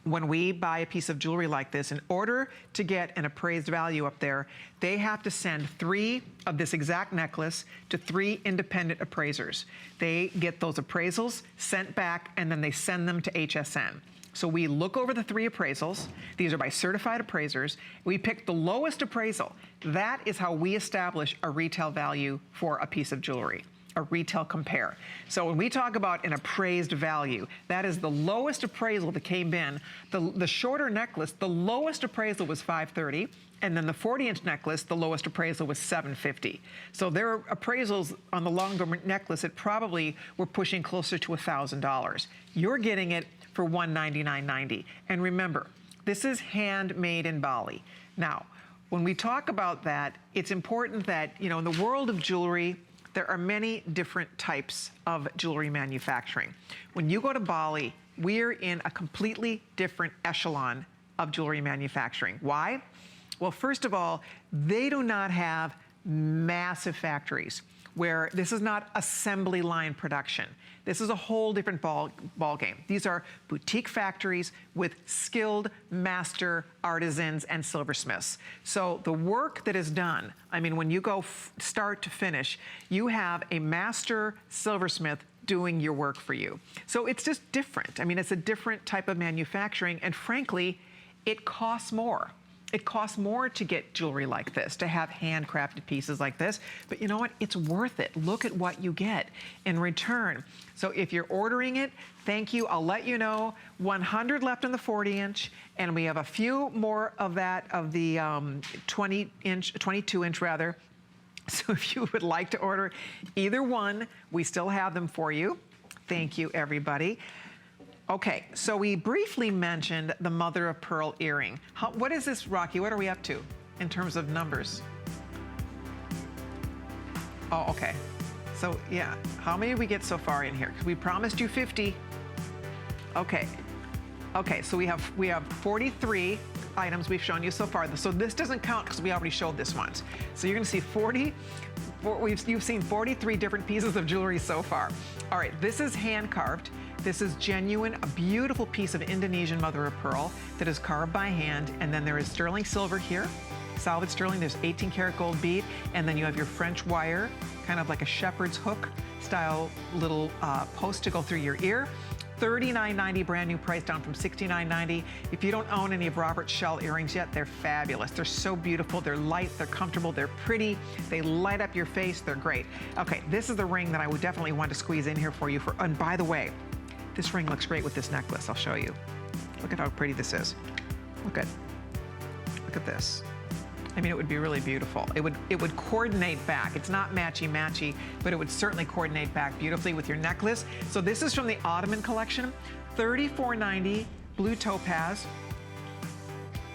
when we buy a piece of jewelry like this, in order to get an appraised value up there, they have to send 3 of this exact necklace to 3 independent appraisers. They get those appraisals sent back, and then they send them to HSN. So we look over the 3 appraisals. These are by certified appraisers. We pick the lowest appraisal. That is how we establish a retail value for a piece of jewelry, a retail compare. So when we talk about an appraised value, that is the lowest appraisal that came in. The shorter necklace, the lowest appraisal was $530. And then the 40-inch necklace, the lowest appraisal was $750. So their appraisals on the longer necklace, it probably were pushing closer to $1,000. You're getting it for $199.90. And remember, this is handmade in Bali. Now, when we talk about that, it's important that, you know, in the world of jewelry, there are many different types of jewelry manufacturing. When you go to Bali, we're in a completely different echelon of jewelry manufacturing. Why? Well, first of all, they do not have massive factories where this is not assembly line production. This is a whole different ball game. These are boutique factories with skilled master artisans and silversmiths. So the work that is done, I mean, when you go start to finish, you have a master silversmith doing your work for you. So it's just different. I mean, it's a different type of manufacturing, and frankly, it costs more. It costs more to get jewelry like this, to have handcrafted pieces like this, but you know what? It's worth it. Look at what you get in return. So if you're ordering it, thank you. I'll let you know. 100 left in the 40-inch, and we have a few more of that, of the 22-inch rather. So if you would like to order either one, we still have them for you. Thank you, everybody. Okay, so we briefly mentioned the mother of pearl earring. What is this, Rocky? What are we up to in terms of numbers? Oh, okay. So yeah, how many did we get so far in here? Because we promised you 50. Okay. Okay, so we have 43 items we've shown you so far. So this doesn't count because we already showed this once. So you're gonna see you've seen 43 different pieces of jewelry so far. All right, this is hand carved. This is genuine, a beautiful piece of Indonesian mother of pearl that is carved by hand. And then there is sterling silver here, solid sterling. There's 18 karat gold bead. And then you have your French wire, kind of like a shepherd's hook style little post to go through your ear. $39.90 brand new price, down from $69.90. If you don't own any of Robert's shell earrings yet, they're fabulous. They're so beautiful, they're light, they're comfortable, they're pretty, they light up your face, they're great. Okay, this is the ring that I would definitely want to squeeze in here for you. And by the way, this ring looks great with this necklace. I'll show you. Look at how pretty this is. Look at this. I mean, it would be really beautiful. It would coordinate back. It's not matchy-matchy, but it would certainly coordinate back beautifully with your necklace. So this is from the Ottoman collection, $34.90, blue topaz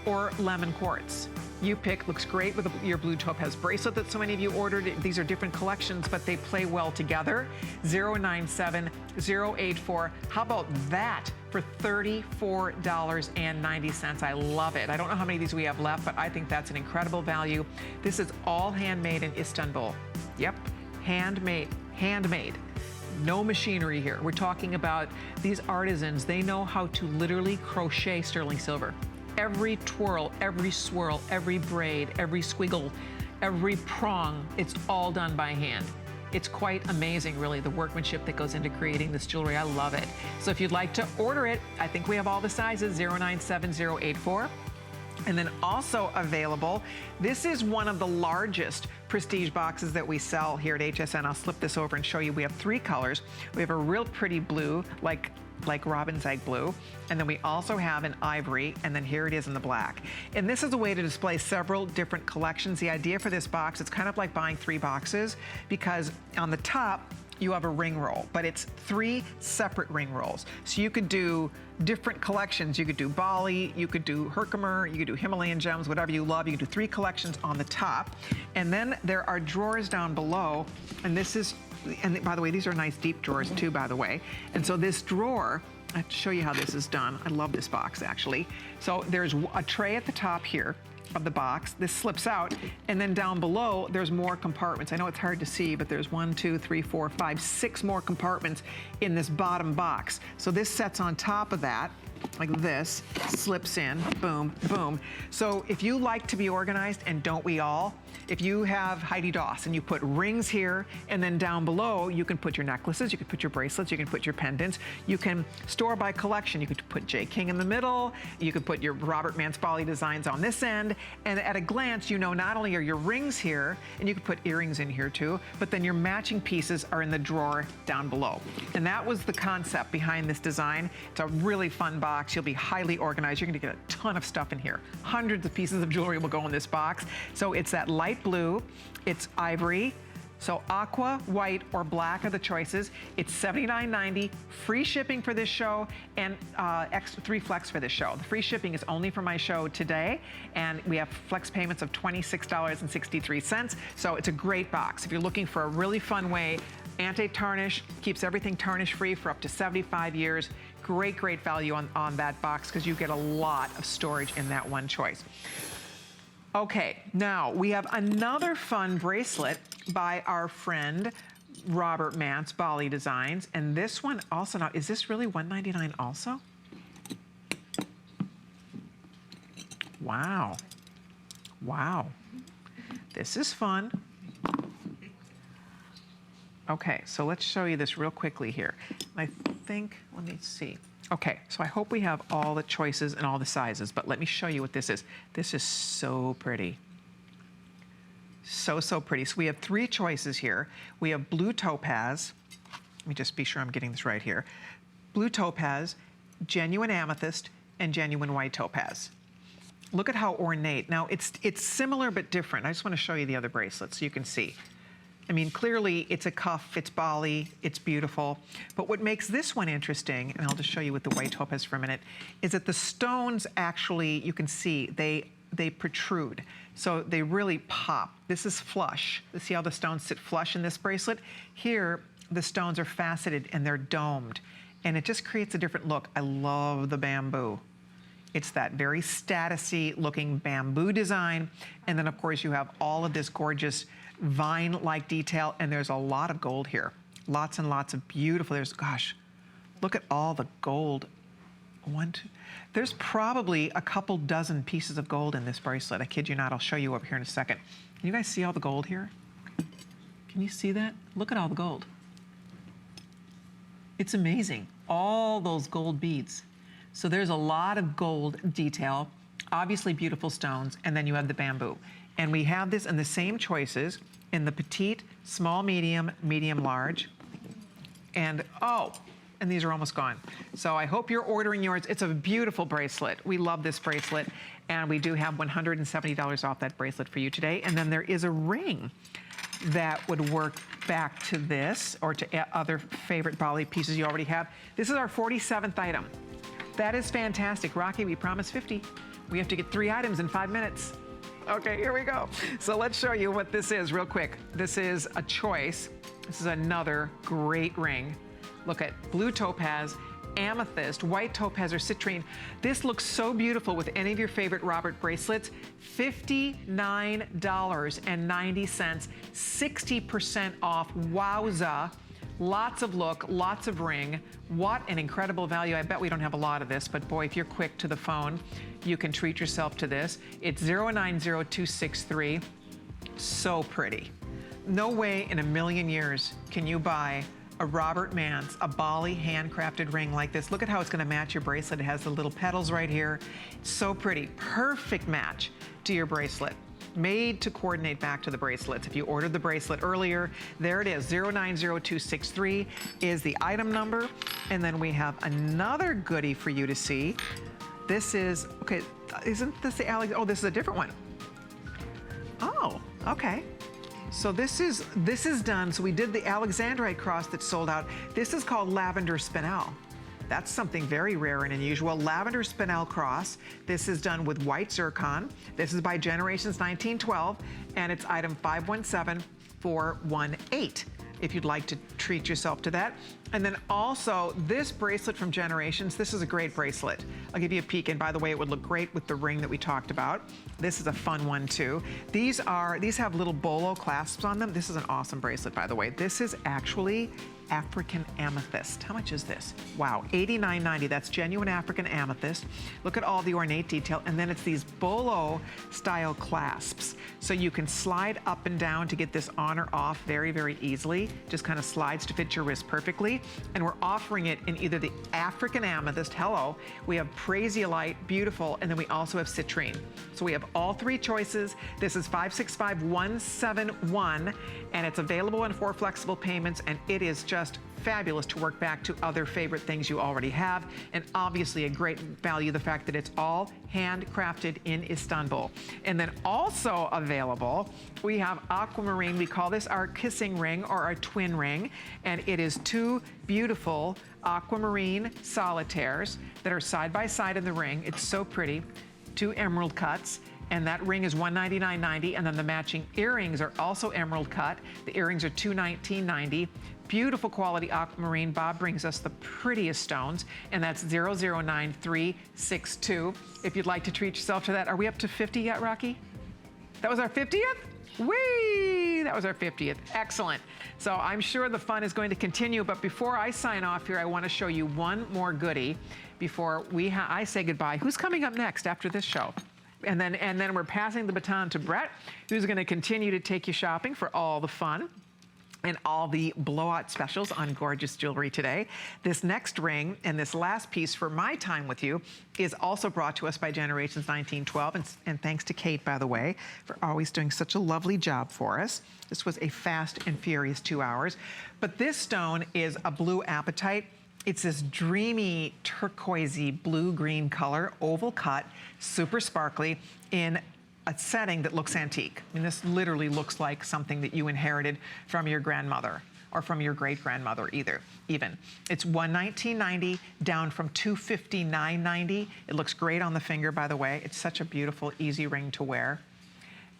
or lemon quartz. You pick. Looks great with your blue topaz bracelet that so many of you ordered. These are different collections, but they play well together. 097084. How about that for $34.90? I love it. I don't know how many of these we have left, but I think that's an incredible value. This is all handmade in Istanbul. Yep, handmade. No machinery here. We're talking about these artisans. They know how to literally crochet sterling silver. Every twirl, every swirl, every braid, every squiggle, every prong, it's all done by hand. It's quite amazing, really, the workmanship that goes into creating this jewelry. I love it. So if you'd like to order it, I think we have all the sizes, 097084. And then also available, this is one of the largest prestige boxes that we sell here at HSN. I'll slip this over and show you. We have 3 colors. We have a real pretty blue, like robin's egg blue, and then we also have an ivory, and then here it is in the black. And this is a way to display several different collections. The idea for this box, it's kind of like buying 3 boxes, because on the top you have a ring roll, but it's 3 separate ring rolls. So you could do different collections. You could do Bali, you could do Herkimer, you could do Himalayan gems, whatever you love. You could do 3 collections on the top. And then there are drawers down below, and this is, and by the way, these are nice deep drawers too, by the way. And so this drawer, I have to show you how this is done. I love this box, actually. So there's a tray at the top here of the box. This slips out, and then down below, there's more compartments. I know it's hard to see, but there's 1, 2, 3, 4, 5, 6 more compartments in this bottom box. So this sets on top of that, like this, slips in, boom, boom. So if you like to be organized, and don't we all, if you have Heidi Doss and you put rings here, and then down below you can put your necklaces, you can put your bracelets, you can put your pendants, you can store by collection. You could put J. King in the middle, you could put your Robert Mansbali designs on this end, and at a glance, you know not only are your rings here, and you could put earrings in here too, but then your matching pieces are in the drawer down below. And that was the concept behind this design. It's a really fun box. You'll be highly organized. You're gonna get a ton of stuff in here. Hundreds of pieces of jewelry will go in this box. So it's that light blue, it's ivory, so aqua, white, or black are the choices. It's $79.90, free shipping for this show, and extra 3 flex for this show. The free shipping is only for my show today, and we have flex payments of $26.63. So it's a great box. If you're looking for a really fun way, anti-tarnish, keeps everything tarnish free for up to 75 years. Great, great value on that box, because you get a lot of storage in that one choice. Okay, now we have another fun bracelet by our friend Robert Mance, Bali Designs, and this one also, now is this really $199 also? Wow, wow, this is fun. Okay, so let's show you this real quickly here. I think, let me see. Okay, so I hope we have all the choices and all the sizes, but let me show you what this is. This is so pretty. So, so pretty. So we have 3 choices here. We have blue topaz. Let me just be sure I'm getting this right here. Blue topaz, genuine amethyst, and genuine white topaz. Look at how ornate. Now, it's similar but different. I just want to show you the other bracelet so you can see. I mean, clearly it's a cuff, it's Bali, it's beautiful. But what makes this one interesting, and I'll just show you with the white topaz for a minute, is that the stones actually, you can see, they protrude. So they really pop. This is flush. See how the stones sit flush in this bracelet? Here, the stones are faceted and they're domed. And it just creates a different look. I love the bamboo. It's that very statusy looking bamboo design. And then of course you have all of this gorgeous vine-like detail, and there's a lot of gold here. Lots and lots of beautiful, gosh, look at all the gold. There's probably a couple dozen pieces of gold in this bracelet. I kid you not, I'll show you over here in a second. Can you guys see all the gold here? Can you see that? Look at all the gold. It's amazing, all those gold beads. So there's a lot of gold detail, obviously beautiful stones, and then you have the bamboo. And we have this in the same choices in the petite, small, medium, medium, large. And and these are almost gone. So I hope you're ordering yours. It's a beautiful bracelet. We love this bracelet. And we do have $170 off that bracelet for you today. And then there is a ring that would work back to this or to other favorite Bali pieces you already have. This is our 47th item. That is fantastic. Rocky, we promised 50. We have to get 3 items in 5 minutes. Okay, here we go. So let's show you what this is real quick. This is a choice. This is another great ring. Look at blue topaz, amethyst, white topaz, or citrine. This looks so beautiful with any of your favorite Robert bracelets. $59.90, 60% off. Wowza. Lots of look, lots of ring. What an incredible value. I bet we don't have a lot of this, but boy, if you're quick to the phone, you can treat yourself to this. It's 090263. So pretty. No way in a million years can you buy a Robert Mans, a Bali handcrafted ring like this. Look at how it's gonna match your bracelet. It has the little petals right here. So pretty, perfect match to your bracelet. Made to coordinate back to the bracelets. If you ordered the bracelet earlier, there it is, 090263 is the item number. And then we have another goodie for you to see. This is, okay, isn't this the Alex, oh, this is a different one. Oh, okay. So this is done, so we did the Alexandrite cross that sold out. This is called Lavender Spinel. That's something very rare and unusual. Lavender Spinel cross. This is done with white zircon. This is by Generations 1912, and it's item 517418. If you'd like to treat yourself to that. And then also this bracelet from Generations, this is a great bracelet. I'll give you a peek, and by the way, it would look great with the ring that we talked about. This is a fun one too. These have little bolo clasps on them. This is an awesome bracelet, by the way. This is actually African amethyst. How much is this? Wow, $89.90. That's genuine African amethyst. Look at all the ornate detail. And then it's these bolo style clasps. So you can slide up and down to get this on or off very, very easily. Just kind of slides to fit your wrist perfectly. And we're offering it in either the African amethyst, hello, we have Prasiolite, beautiful, and then we also have citrine. So we have all 3 choices. This is 565171, and it's available in 4 flexible payments, and it is just fabulous to work back to other favorite things you already have, and obviously a great value, the fact that it's all handcrafted in Istanbul. And then also available, we have aquamarine. We call this our kissing ring or our twin ring, and it is 2 beautiful aquamarine solitaires that are side by side in the ring. It's so pretty. 2 emerald cuts. And that ring is $199.90, and then the matching earrings are also emerald cut. The earrings are $219.90. Beautiful quality aquamarine. Bob brings us the prettiest stones, and that's 009362. If you'd like to treat yourself to that. Are we up to 50 yet, Rocky? That was our 50th? Whee! That was our 50th. Excellent. So I'm sure the fun is going to continue, but before I sign off here, I want to show you one more goodie before I say goodbye. Who's coming up next after this show? And then we're passing the baton to Brett, who's going to continue to take you shopping for all the fun. and all the blowout specials on gorgeous jewelry today. This next ring and this last piece for my time with you is also brought to us by Generations 1912, and thanks to Kate, by the way, for always doing such a lovely job for us. This was a fast and furious 2 hours. But this stone is a blue apatite. It's this dreamy, turquoisey, blue-green color, oval cut, super sparkly, in a setting that looks antique. I mean, this literally looks like something that you inherited from your grandmother or from your great-grandmother even. It's $119.90 down from $259.90. It looks great on the finger, by the way. It's such a beautiful, easy ring to wear.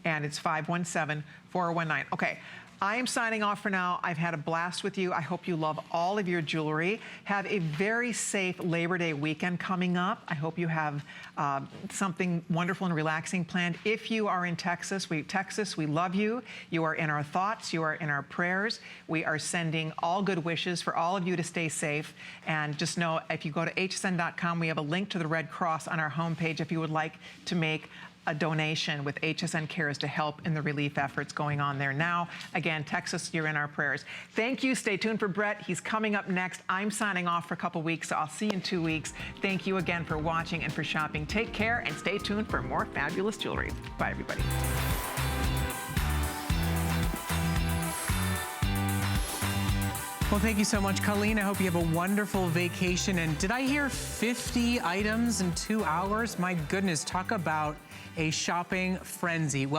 And it's 517-4019. Okay. I am signing off for now. I've had a blast with you. I hope you love all of your jewelry. Have a very safe Labor Day weekend coming up. I hope you have something wonderful and relaxing planned. If you are in Texas, we love you. You are in our thoughts. You are in our prayers. We are sending all good wishes for all of you to stay safe. And just know, if you go to hsn.com, we have a link to the Red Cross on our homepage if you would like to make a donation with HSN Cares to help in the relief efforts going on there now. Again, Texas, you're in our prayers. Thank you. Stay tuned for Brett. He's coming up next. I'm signing off for a couple weeks, so I'll see you in 2 weeks. Thank you again for watching and for shopping. Take care and stay tuned for more fabulous jewelry. Bye, everybody. Well, thank you so much, Colleen. I hope you have a wonderful vacation. And did I hear 50 items in 2 hours? My goodness, talk about a shopping frenzy. Well,